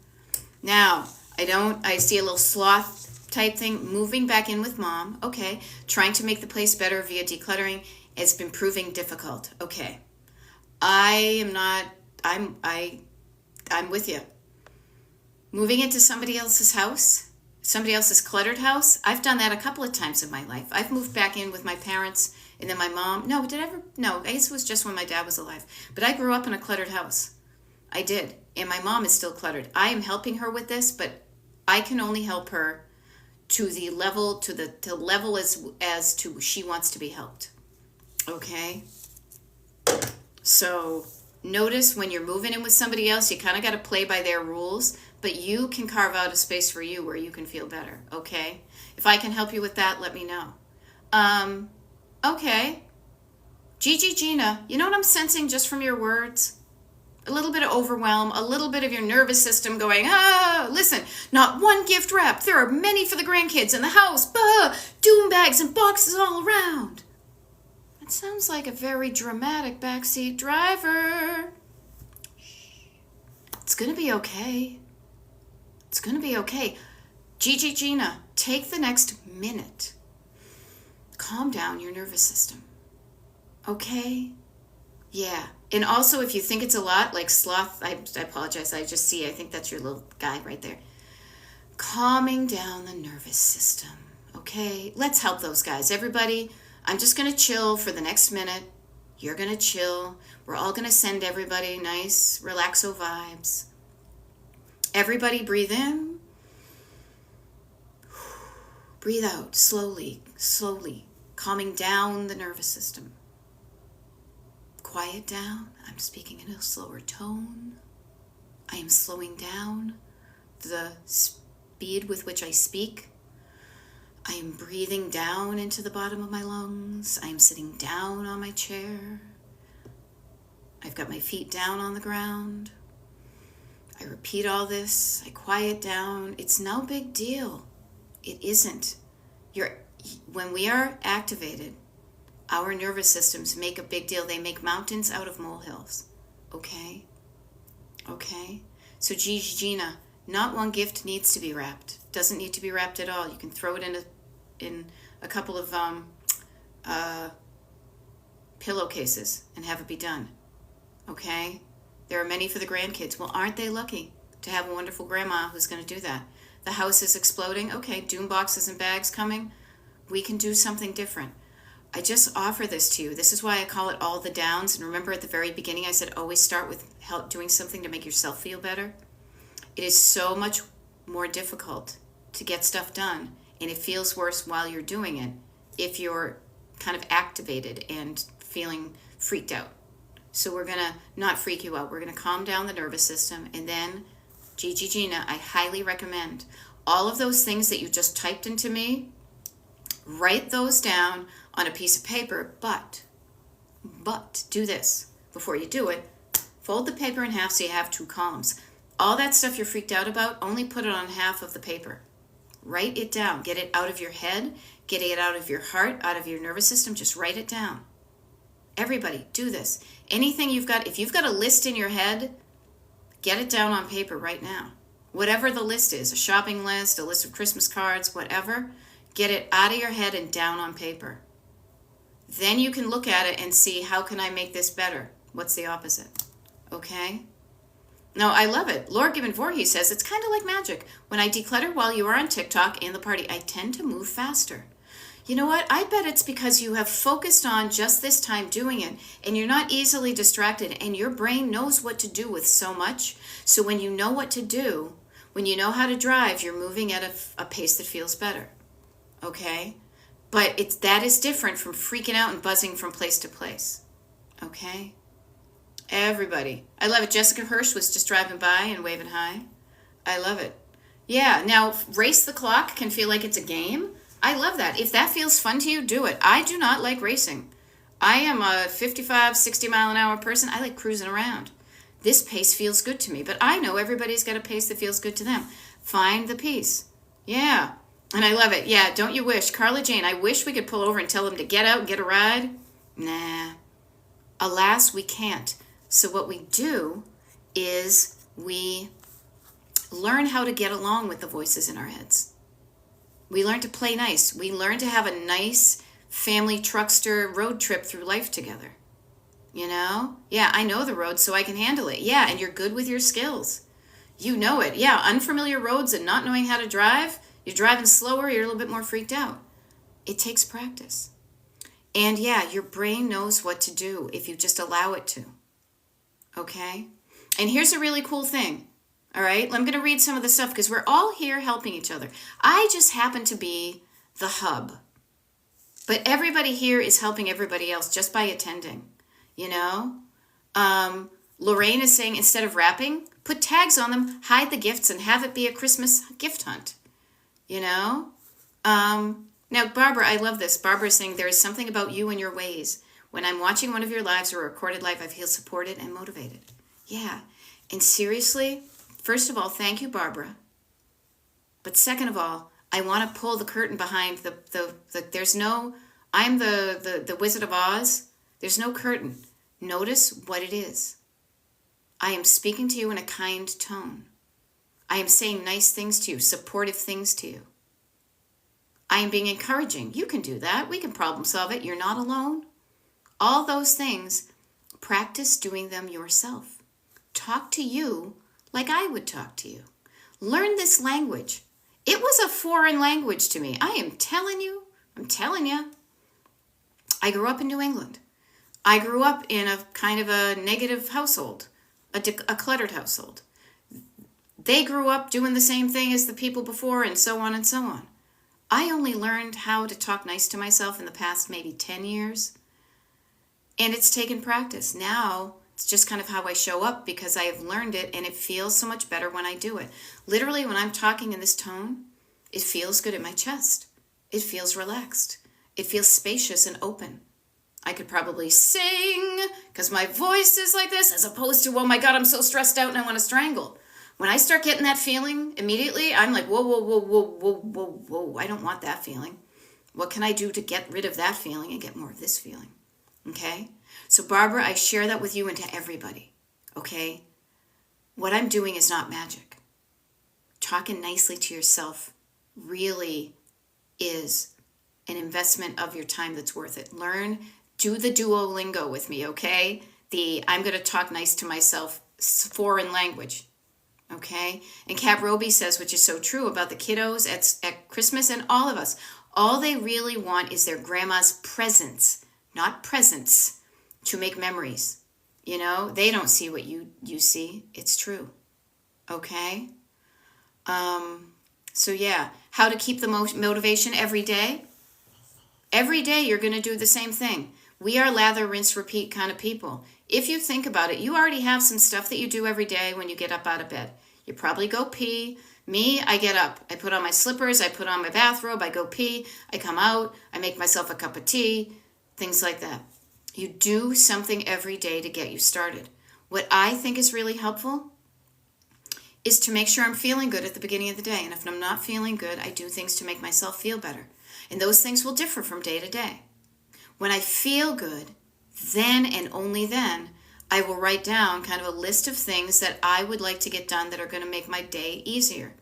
Now, I see a little sloth type thing, moving back in with mom. Okay. Trying to make the place better via decluttering has been proving difficult. Okay. I'm with you. Moving into somebody else's house, somebody else's cluttered house. I've done that a couple of times in my life. I've moved back in with my parents and then my mom. No, I guess it was just when my dad was alive. But I grew up in a cluttered house. I did. And my mom is still cluttered. I am helping her with this, but I can only help her to the level as to she wants to be helped. Okay? So notice when you're moving in with somebody else, you kind of got to play by their rules, but you can carve out a space for you where you can feel better. Okay? If I can help you with that, let me know. Okay. Gigi Gina, you know what I'm sensing just from your words? A little bit of overwhelm, a little bit of your nervous system going, listen, not one gift wrapped. There are many for the grandkids in the house. Doom bags and boxes all around. That sounds like a very dramatic backseat driver. It's going to be okay. It's going to be okay. Gigi Gina, take the next minute. Calm down your nervous system. Okay? Yeah. And also, if you think it's a lot, like sloth, I apologize. I think that's your little guy right there. Calming down the nervous system. Okay? Let's help those guys. Everybody, I'm just going to chill for the next minute. You're going to chill. We're all going to send everybody nice, relaxo vibes. Everybody breathe in. Breathe out slowly, slowly, calming down the nervous system. Quiet down. I'm speaking in a slower tone. I am slowing down the speed with which I speak. I am breathing down into the bottom of my lungs. I am sitting down on my chair. I've got my feet down on the ground. I repeat all this. I quiet down. It's no big deal. It isn't. When we are activated, our nervous systems make a big deal. They make mountains out of molehills. Okay? Okay? So Gigi Gina, not one gift needs to be wrapped. Doesn't need to be wrapped at all. You can throw it in a couple of pillowcases and have it be done. Okay? There are many for the grandkids. Well, aren't they lucky to have a wonderful grandma who's going to do that? The house is exploding. Okay, doom boxes and bags coming. We can do something different. I just offer this to you. This is why I call it all the downs. And remember at the very beginning I said always start with doing something to make yourself feel better. It is so much more difficult to get stuff done, and it feels worse while you're doing it if you're kind of activated and feeling freaked out. So we're going to not freak you out. We're going to calm down the nervous system, and then Gigi Gina, I highly recommend all of those things that you just typed into me, write those down on a piece of paper, but do this. Before you do it, fold the paper in half so you have 2 columns. All that stuff you're freaked out about, only put it on half of the paper. Write it down. Get it out of your head. Get it out of your heart, out of your nervous system. Just write it down. Everybody, do this. Anything you've got, if you've got a list in your head, get it down on paper right now. Whatever the list is, a shopping list, a list of Christmas cards, whatever, get it out of your head and down on paper. Then you can look at it and see, how can I make this better? What's the opposite? Okay? No, I love it. Lord Gibbon Voorhees says, it's kind of like magic. When I declutter while you are on TikTok and the party, I tend to move faster. You know what? I bet it's because you have focused on just this time doing it, and you're not easily distracted, and your brain knows what to do with so much. So when you know what to do, when you know how to drive, you're moving at a pace that feels better. Okay? But that is different from freaking out and buzzing from place to place. Okay? Everybody. I love it. Jessica Hirsch was just driving by and waving hi. I love it. Yeah, now race the clock can feel like it's a game. I love that. If that feels fun to you, do it. I do not like racing. I am a 55, 60 mile an hour person. I like cruising around. This pace feels good to me, but I know everybody's got a pace that feels good to them. Find the peace. Yeah. And I love it. Yeah, don't you wish? Carla Jane, I wish we could pull over and tell them to get out and get a ride. Nah. Alas, we can't. So what we do is we learn how to get along with the voices in our heads. We learn to play nice. We learn to have a nice family truckster road trip through life together. You know? Yeah, I know the road so I can handle it. Yeah, and you're good with your skills. You know it. Yeah, unfamiliar roads and not knowing how to drive, you're driving slower, you're a little bit more freaked out. It takes practice. And yeah, your brain knows what to do if you just allow it to. Okay? And here's a really cool thing. All right, I'm going to read some of the stuff because we're all here helping each other. I just happen to be the hub. But everybody here is helping everybody else just by attending, you know? Lorraine is saying instead of wrapping, put tags on them, hide the gifts, and have it be a Christmas gift hunt, you know? Now, Barbara, I love this. Barbara is saying there is something about you and your ways. When I'm watching one of your lives or a recorded live, I feel supported and motivated. Yeah. And seriously, first of all, thank you, Barbara. But second of all, I want to pull the curtain behind there's no, I'm the Wizard of Oz. There's no curtain. Notice what it is. I am speaking to you in a kind tone. I am saying nice things to you, supportive things to you. I am being encouraging. You can do that. We can problem solve it. You're not alone. All those things, practice doing them yourself. Talk to you like I would talk to you. Learn this language. It was a foreign language to me. I am telling you. I grew up in New England. I grew up in a kind of a negative household, a cluttered household. They grew up doing the same thing as the people before and so on and so on. I only learned how to talk nice to myself in the past maybe 10 years. And it's taken practice. Now, it's just kind of how I show up because I have learned it and it feels so much better when I do it. Literally, when I'm talking in this tone, it feels good in my chest. It feels relaxed. It feels spacious and open. I could probably sing because my voice is like this as opposed to, oh my God, I'm so stressed out and I want to strangle. When I start getting that feeling immediately, I'm like, whoa, whoa, whoa, whoa, whoa, whoa, whoa. I don't want that feeling. What can I do to get rid of that feeling and get more of this feeling? Okay? So Barbara, I share that with you and to everybody. Okay? What I'm doing is not magic. Talking nicely to yourself really is an investment of your time that's worth it. Learn, do the Duolingo with me, okay? I'm going to talk nice to myself foreign language. Okay? And Kat Roby says, which is so true about the kiddos at Christmas and all of us, all they really want is their grandma's presence, not presents, to make memories. You know, they don't see what you see. It's true. Okay? So yeah, how to keep the motivation every day? Every day you're going to do the same thing. We are lather, rinse, repeat kind of people. If you think about it, you already have some stuff that you do every day when you get up out of bed. You probably go pee. Me, I get up. I put on my slippers. I put on my bathrobe. I go pee. I come out. I make myself a cup of tea. Things like that. You do something every day to get you started. What I think is really helpful is to make sure I'm feeling good at the beginning of the day. And if I'm not feeling good, I do things to make myself feel better. And those things will differ from day to day. When I feel good, then and only then, I will write down kind of a list of things that I would like to get done that are going to make my day easier.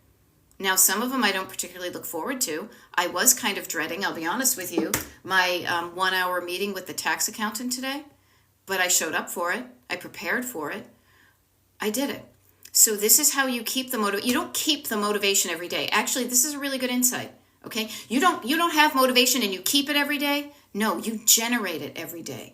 Now, some of them I don't particularly look forward to. I was kind of dreading, I'll be honest with you, my 1-hour meeting with the tax accountant today. But I showed up for it. I prepared for it. I did it. So this is how you keep the motivation. You don't keep the motivation every day. Actually, this is a really good insight. Okay? You don't have motivation and you keep it every day. No, you generate it every day.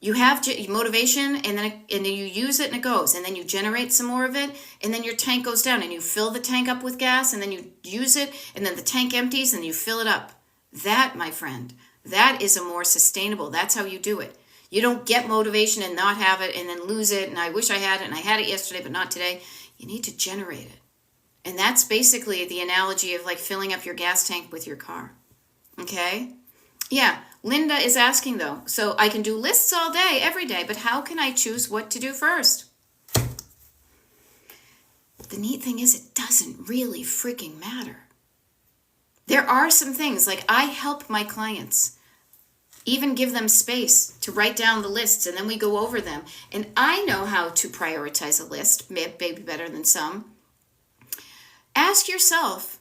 You have motivation and then you use it and it goes. And then you generate some more of it and then your tank goes down and you fill the tank up with gas and then you use it and then the tank empties and you fill it up. That, my friend, that is a more sustainable. That's how you do it. You don't get motivation and not have it and then lose it and I wish I had it and I had it yesterday but not today. You need to generate it. And that's basically the analogy of like filling up your gas tank with your car. Okay? Yeah, Linda is asking though, so I can do lists all day, every day, but how can I choose what to do first? The neat thing is it doesn't really freaking matter. There are some things, like I help my clients, even give them space to write down the lists and then we go over them. And I know how to prioritize a list, maybe better than some. Ask yourself,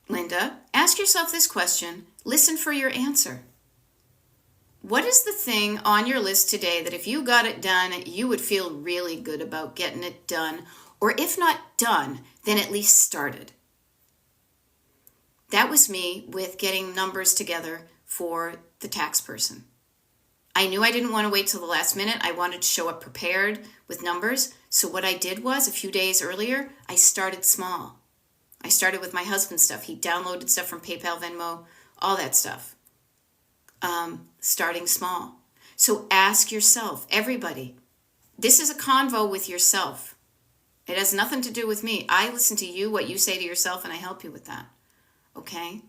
Linda, ask yourself this question, listen for your answer. What is the thing on your list today that if you got it done, you would feel really good about getting it done? Or if not done, then at least started. That was me with getting numbers together for the tax person. I knew I didn't want to wait till the last minute. I wanted to show up prepared with numbers. So what I did was, a few days earlier, I started small. I started with my husband's stuff. He downloaded stuff from PayPal, Venmo, all that stuff. Starting small. So ask yourself, everybody, this is a convo with yourself. It has nothing to do with me. I listen to you, what you say to yourself, and I help you with that. Okay?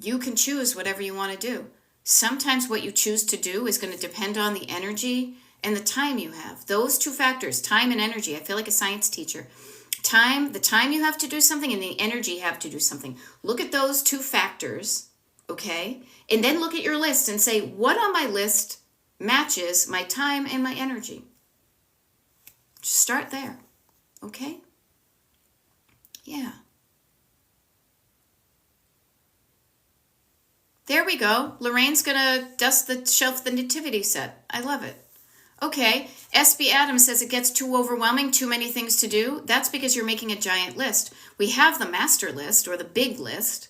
You can choose whatever you want to do. Sometimes what you choose to do is going to depend on the energy and the time you have. Those two factors, time and energy. I feel like a science teacher. The time you have to do something, and the energy you have to do something. Look at those two factors, okay? And then look at your list and say, what on my list matches my time and my energy? Just start there, okay? Yeah. There we go. Lorraine's going to dust the shelf the nativity set. I love it. Okay, SB Adams says it gets too overwhelming, too many things to do. That's because you're making a giant list. We have the master list or the big list.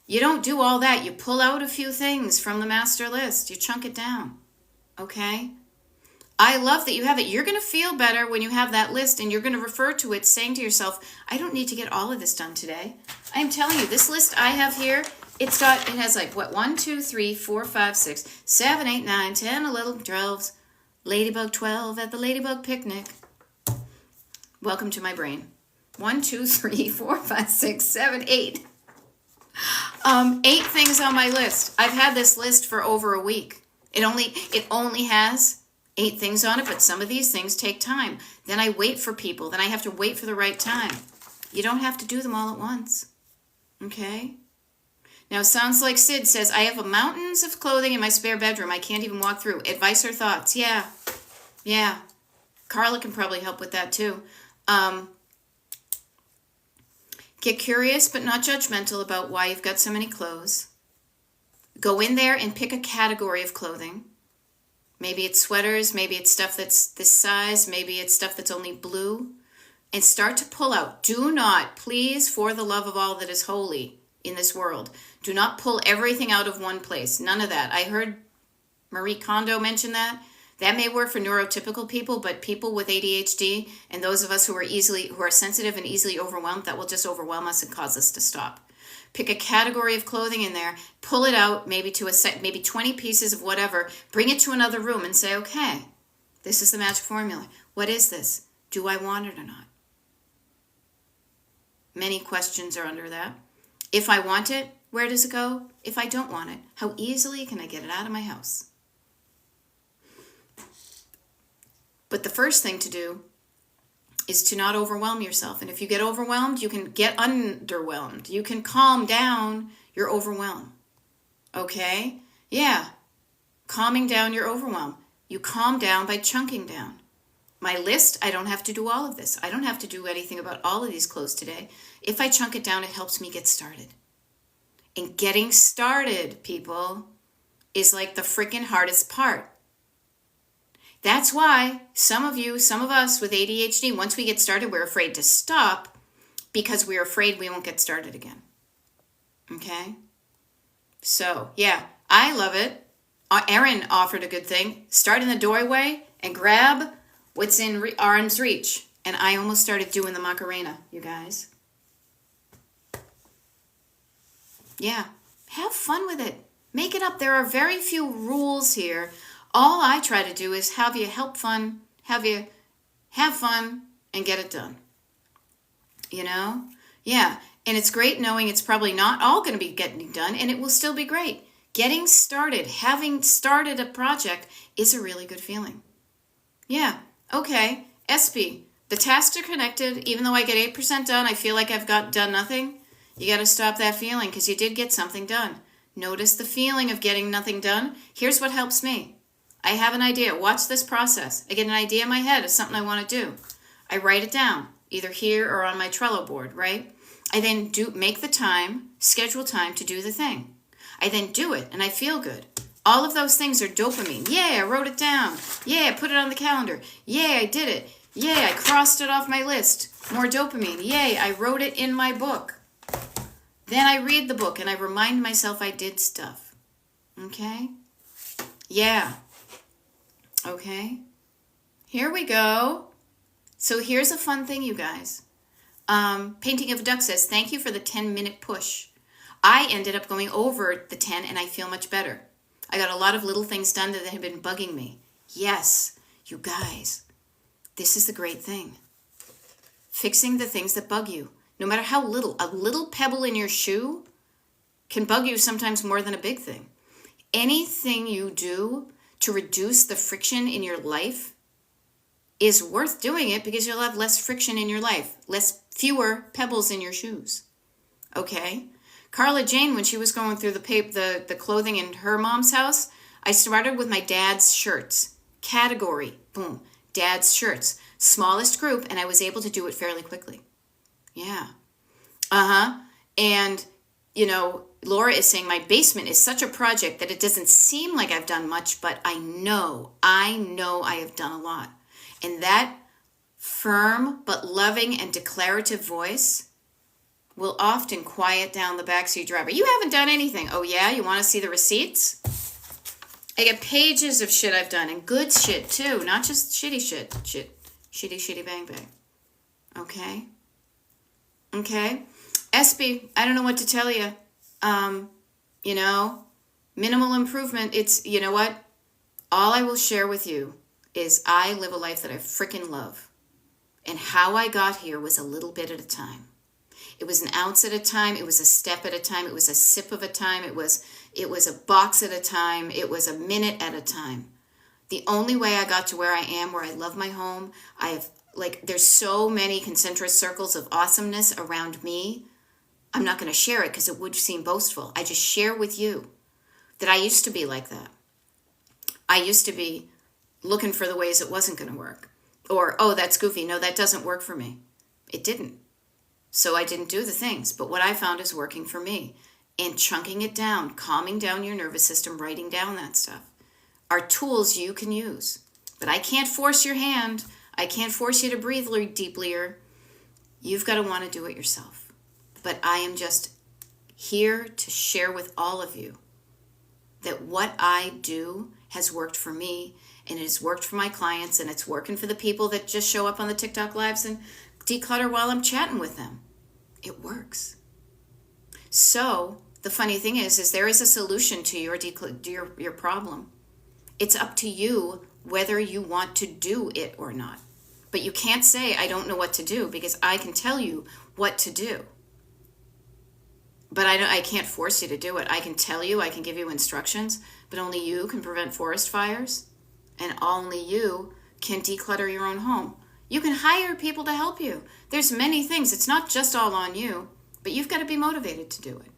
You don't do all that. You pull out a few things from the master list. You chunk it down. Okay? I love that you have it. You're going to feel better when you have that list, and you're going to refer to it saying to yourself, I don't need to get all of this done today. I am telling you, this list I have here, it has like, 1, 2, 3, 4, 5, 6, 7, 8, 9, 10, 11, 12, Ladybug 12 at the Ladybug Picnic. Welcome to my brain. 1, 2, 3, 4, 5, 6, 7, 8. 8 things on my list. I've had this list for over a week. It only has 8 things on it, but some of these things take time. Then I wait for people. Then I have to wait for the right time. You don't have to do them all at once. Okay? Now, sounds like Sid says, I have mountains of clothing in my spare bedroom. I can't even walk through. Advice or thoughts? Yeah. Carla can probably help with that too. Get curious but not judgmental about why you've got so many clothes. Go in there and pick a category of clothing. Maybe it's sweaters. Maybe it's stuff that's this size. Maybe it's stuff that's only blue. And start to pull out. Do not, please, for the love of all that is holy in this world, do not pull everything out of one place. None of that. I heard Marie Kondo mention that. That may work for neurotypical people, but people with ADHD and those of us who are sensitive and easily overwhelmed, that will just overwhelm us and cause us to stop. Pick a category of clothing in there, pull it out, maybe 20 pieces of whatever, bring it to another room and say, okay, this is the magic formula. What is this? Do I want it or not? Many questions are under that. If I want it, where does it go? If I don't want it, how easily can I get it out of my house? But the first thing to do is to not overwhelm yourself. And if you get overwhelmed, you can get underwhelmed. You can calm down your overwhelm. Okay? Yeah. Calming down your overwhelm. You calm down by chunking down. My list, I don't have to do all of this. I don't have to do anything about all of these clothes today. If I chunk it down, it helps me get started. And getting started, people, is like the freaking hardest part. That's why some of us with ADHD, once we get started, we're afraid to stop because we're afraid we won't get started again. Okay? So, yeah, I love it. Erin offered a good thing. Start in the doorway and grab what's in arm's reach. And I almost started doing the Macarena, you guys. Yeah, have fun with it. Make it up. There are very few rules here. All I try to do is have you have fun and get it done. You know? Yeah, and it's great knowing it's probably not all going to be getting done, and it will still be great. Getting started, having started a project is a really good feeling. Yeah, okay. SB, the tasks are connected. Even though I get 8% done, I feel like I've done nothing. You got to stop that feeling because you did get something done. Notice the feeling of getting nothing done. Here's what helps me. I have an idea. Watch this process. I get an idea in my head of something I want to do. I write it down, either here or on my Trello board, right? I then make the time, schedule time to do the thing. I then do it, and I feel good. All of those things are dopamine. Yeah, I wrote it down. Yeah, I put it on the calendar. Yeah, I did it. Yeah, I crossed it off my list. More dopamine. Yay, I wrote it in my book. Then I read the book, and I remind myself I did stuff. Okay? Yeah. Okay. Here we go. So here's a fun thing, you guys. Painting of a Duck says, thank you for the 10-minute push. I ended up going over the 10 and I feel much better. I got a lot of little things done that had been bugging me. Yes, you guys, this is the great thing. Fixing the things that bug you. No matter how little, a little pebble in your shoe can bug you sometimes more than a big thing. Anything you do to reduce the friction in your life is worth doing it because you'll have less friction in your life, fewer pebbles in your shoes. Okay? Carla Jane, when she was going through the clothing in her mom's house, I started with my dad's shirts. Category, boom, dad's shirts. Smallest group, and I was able to do it fairly quickly. Yeah. And, Laura is saying my basement is such a project that it doesn't seem like I've done much, but I know I have done a lot. And that firm but loving and declarative voice will often quiet down the backseat driver. You haven't done anything. Oh yeah? You want to see the receipts? I get pages of shit I've done, and good shit too, not just shitty shit. Shitty bang bang. Okay? SB, I don't know what to tell you. Minimal improvement. It's, you know what? All I will share with you is I live a life that I freaking love. And how I got here was a little bit at a time. It was an ounce at a time. It was a step at a time. It was a sip of a time. It was a box at a time. It was a minute at a time. The only way I got to where I am, where I love my home, there's so many concentric circles of awesomeness around me. I'm not going to share it because it would seem boastful. I just share with you that I used to be like that. I used to be looking for the ways it wasn't going to work. Or, oh, that's goofy. No, that doesn't work for me. It didn't. So I didn't do the things. But what I found is working for me. And chunking it down, calming down your nervous system, writing down that stuff are tools you can use. But I can't force your hand. I can't force you to breathe deeply. You've got to want to do it yourself. But I am just here to share with all of you that what I do has worked for me, and it has worked for my clients, and it's working for the people that just show up on the TikTok lives and declutter while I'm chatting with them. It works. So the funny thing is there is a solution to your problem. It's up to you whether you want to do it or not. But you can't say, I don't know what to do, because I can tell you what to do. But I can't force you to do it. I can tell you, I can give you instructions, but only you can prevent forest fires, and only you can declutter your own home. You can hire people to help you. There's many things. It's not just all on you, but you've got to be motivated to do it.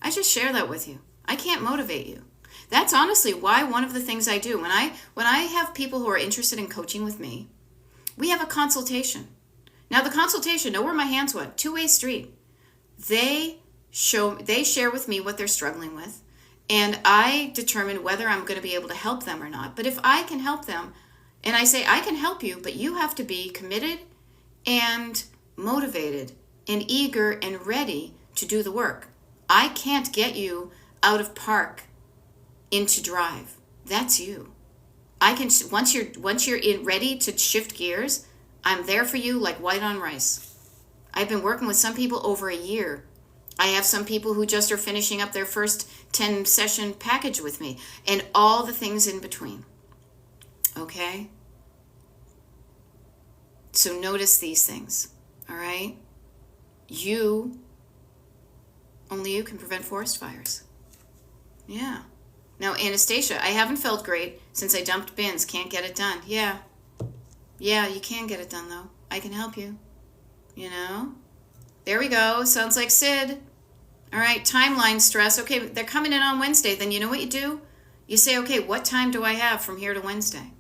I just share that with you. I can't motivate you. That's honestly why one of the things I do when I have people who are interested in coaching with me, we have a consultation. Now the consultation, know where my hands went, two-way street. They share with me what they're struggling with, and I determine whether I'm going to be able to help them or not. But if I can help them, and I say I can help you, but you have to be committed and motivated and eager and ready to do the work. I can't get you out of park into drive. That's you. I can once you're ready to shift gears, I'm there for you like white on rice. I've been working with some people over a year. I have some people who just are finishing up their first 10 session package with me, and all the things in between. Okay? So notice these things. All right? Only you can prevent forest fires. Yeah. Now, Anastasia, I haven't felt great since I dumped bins. Can't get it done. Yeah. Yeah, you can get it done, though. I can help you. There we go. Sounds like Sid. All right, timeline stress. Okay, they're coming in on Wednesday. Then you know what you do? You say, okay, what time do I have from here to Wednesday?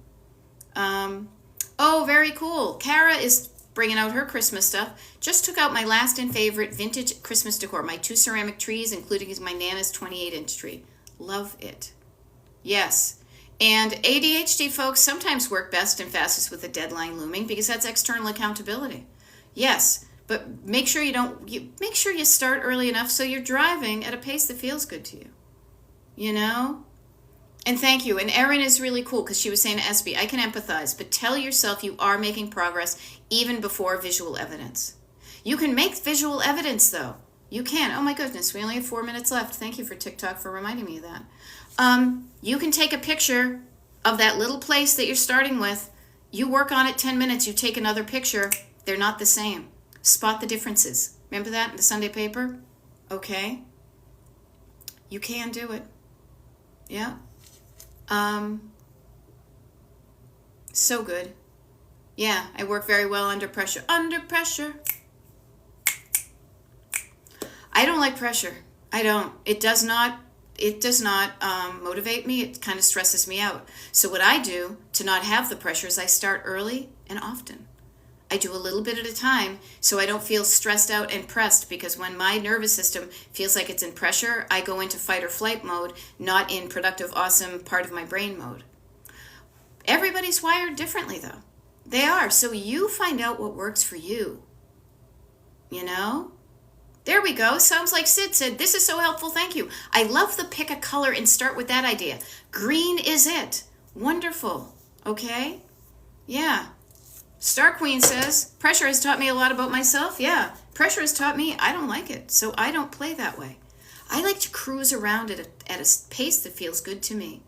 Oh, very cool. Kara is bringing out her Christmas stuff. Just took out my last and favorite vintage Christmas decor. My 2 ceramic trees, including my Nana's 28-inch tree. Love it. Yes. And ADHD folks sometimes work best and fastest with a deadline looming because that's external accountability. Yes, but make sure you start early enough so you're driving at a pace that feels good to you. And thank you. And Erin is really cool because she was saying to SB, I can empathize, but tell yourself you are making progress even before visual evidence. You can make visual evidence though. You can. Oh my goodness, we only have 4 minutes left. Thank you for TikTok for reminding me of that. You can take a picture of that little place that you're starting with. You work on it 10 minutes, you take another picture. They're not the same. Spot the differences. Remember that in the Sunday paper? Okay. You can do it. Yeah. So good. Yeah, I work very well under pressure. Under pressure. I don't like pressure. I don't. It does not motivate me. It kind of stresses me out. So what I do to not have the pressure is I start early and often. I do a little bit at a time so I don't feel stressed out and pressed, because when my nervous system feels like it's in pressure, I go into fight or flight mode, not in productive, awesome part of my brain mode. Everybody's wired differently though. They are. So you find out what works for you. You know? There we go. Sounds like Sid said, this is so helpful. Thank you. I love the pick a color and start with that idea. Green is it. Wonderful. Okay? Yeah. Star Queen says, pressure has taught me a lot about myself. Yeah. Pressure has taught me I don't like it, so I don't play that way. I like to cruise around at a pace that feels good to me.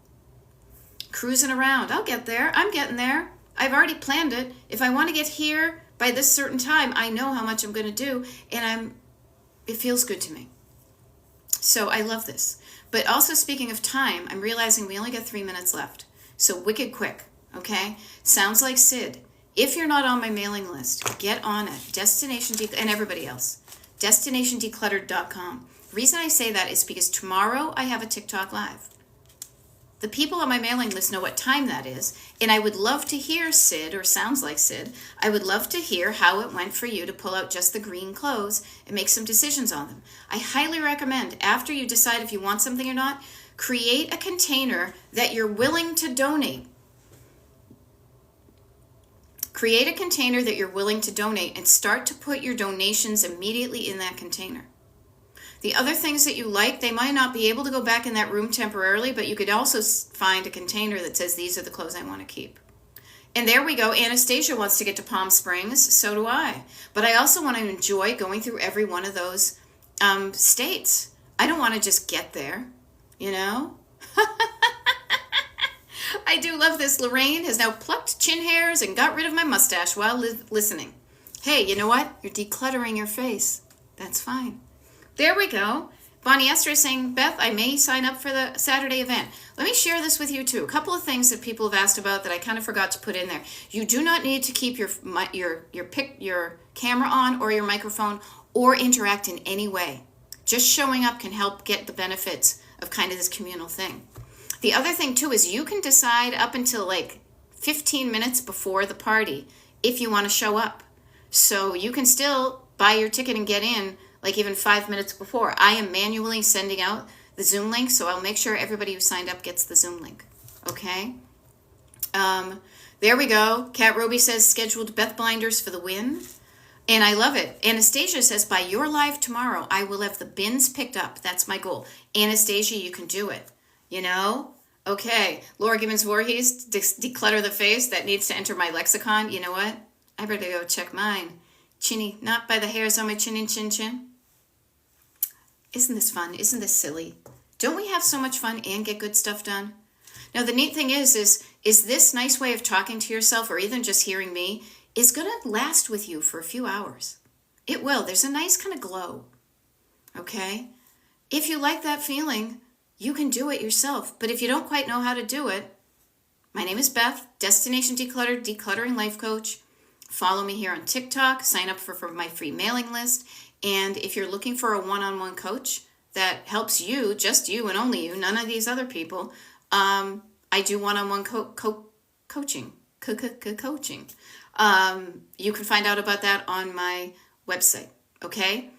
Cruising around. I'll get there. I'm getting there. I've already planned it. If I want to get here by this certain time, I know how much I'm going to do, and it feels good to me. So I love this. But also, speaking of time, I'm realizing we only got 3 minutes left. So wicked quick, okay? Sounds like Sid. If you're not on my mailing list, get on it. And everybody else. DestinationDecluttered.com. The reason I say that is because tomorrow I have a TikTok Live. The people on my mailing list know what time that is, and I would love to hear Sid, or sounds like Sid, I would love to hear how it went for you to pull out just the green clothes and make some decisions on them. I highly recommend, after you decide if you want something or not, create a container that you're willing to donate. Create a container that you're willing to donate and start to put your donations immediately in that container. The other things that you like, they might not be able to go back in that room temporarily, but you could also find a container that says, these are the clothes I want to keep. And there we go. Anastasia wants to get to Palm Springs. So do I. But I also want to enjoy going through every one of those states. I don't want to just get there, you know? I do love this. Lorraine has now plucked chin hairs and got rid of my mustache while listening. Hey, you know what? You're decluttering your face. That's fine. There we go. Bonnie Esther is saying, Beth, I may sign up for the Saturday event. Let me share this with you too. A couple of things that people have asked about that I kind of forgot to put in there. You do not need to keep your camera on or your microphone or interact in any way. Just showing up can help get the benefits of kind of this communal thing. The other thing too is you can decide up until like 15 minutes before the party if you want to show up. So you can still buy your ticket and get in like even 5 minutes before. I am manually sending out the Zoom link, so I'll make sure everybody who signed up gets the Zoom link. Okay? There we go. Kat Roby says, scheduled Beth Blinders for the win. And I love it. Anastasia says, by your live tomorrow, I will have the bins picked up. That's my goal. Anastasia, you can do it. You know? Okay. Laura Gibbons Voorhees, declutter the face. That needs to enter my lexicon. You know what? I better go check mine. Chinny, not by the hairs on my chin and chin chin. Isn't this fun? Isn't this silly? Don't we have so much fun and get good stuff done? Now, the neat thing is this nice way of talking to yourself, or even just hearing me, is going to last with you for a few hours. It will. There's a nice kind of glow. Okay? If you like that feeling, you can do it yourself. But if you don't quite know how to do it, my name is Beth, Destination Decluttered, Decluttering Life Coach. Follow me here on TikTok. Sign up for my free mailing list. And if you're looking for a one-on-one coach that helps you, just you and only you, none of these other people, I do one-on-one coaching. Coaching. You can find out about that on my website. Okay?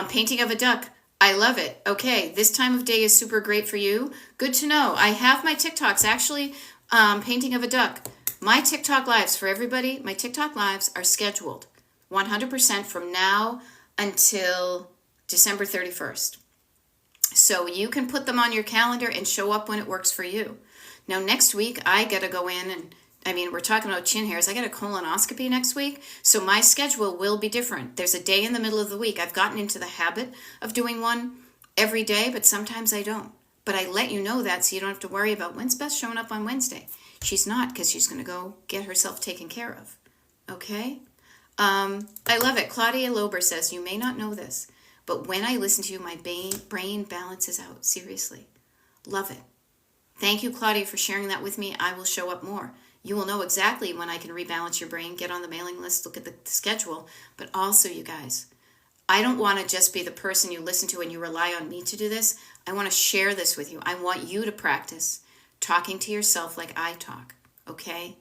Painting of a duck. I love it. Okay, this time of day is super great for you. Good to know. I have my TikToks actually. Painting of a duck. My TikTok lives for everybody. My TikTok lives are scheduled 100% from now until December 31st. So you can put them on your calendar and show up when it works for you. Now, next week, I got to go in and, I mean, we're talking about chin hairs. I got a colonoscopy next week, so my schedule will be different. There's a day in the middle of the week. I've gotten into the habit of doing one every day, but sometimes I don't. But I let you know that so you don't have to worry about when's Beth showing up on Wednesday. She's not, because she's going to go get herself taken care of. Okay? I love it. Claudia Lober says, you may not know this, but when I listen to you, my brain balances out. Seriously. Love it. Thank you, Claudia, for sharing that with me. I will show up more. You will know exactly when I can rebalance your brain, get on the mailing list, look at the schedule. But also, you guys, I don't want to just be the person you listen to and you rely on me to do this. I want to share this with you. I want you to practice talking to yourself like I talk, okay?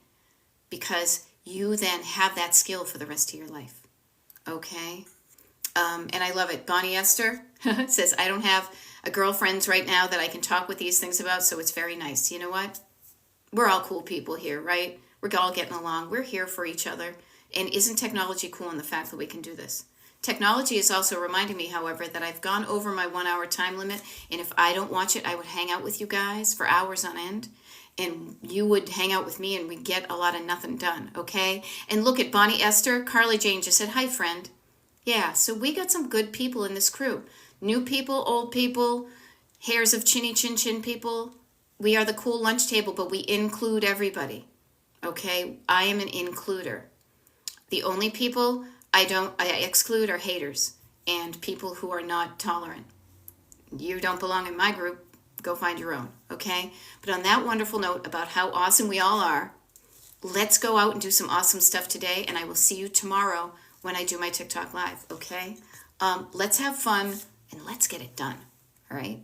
Because you then have that skill for the rest of your life, okay? And I love it. Bonnie Esther says, I don't have a girlfriend right now that I can talk with these things about, so it's very nice. You know what? We're all cool people here, right? We're all getting along. We're here for each other. And isn't technology cool in the fact that we can do this? Technology is also reminding me, however, that I've gone over my 1 hour time limit, and if I don't watch it, I would hang out with you guys for hours on end, and you would hang out with me, and we'd get a lot of nothing done, okay? And look at Bonnie Esther. Carly Jane just said, hi, friend. Yeah, so we got some good people in this crew. New people, old people, hairs of chinny chin chin people. We are the cool lunch table, but we include everybody. Okay? I am an includer. The only people I exclude are haters and people who are not tolerant. You don't belong in my group. Go find your own. Okay? But on that wonderful note about how awesome we all are, let's go out and do some awesome stuff today, and I will see you tomorrow when I do my TikTok Live, okay? Let's have fun, and let's get it done, all right?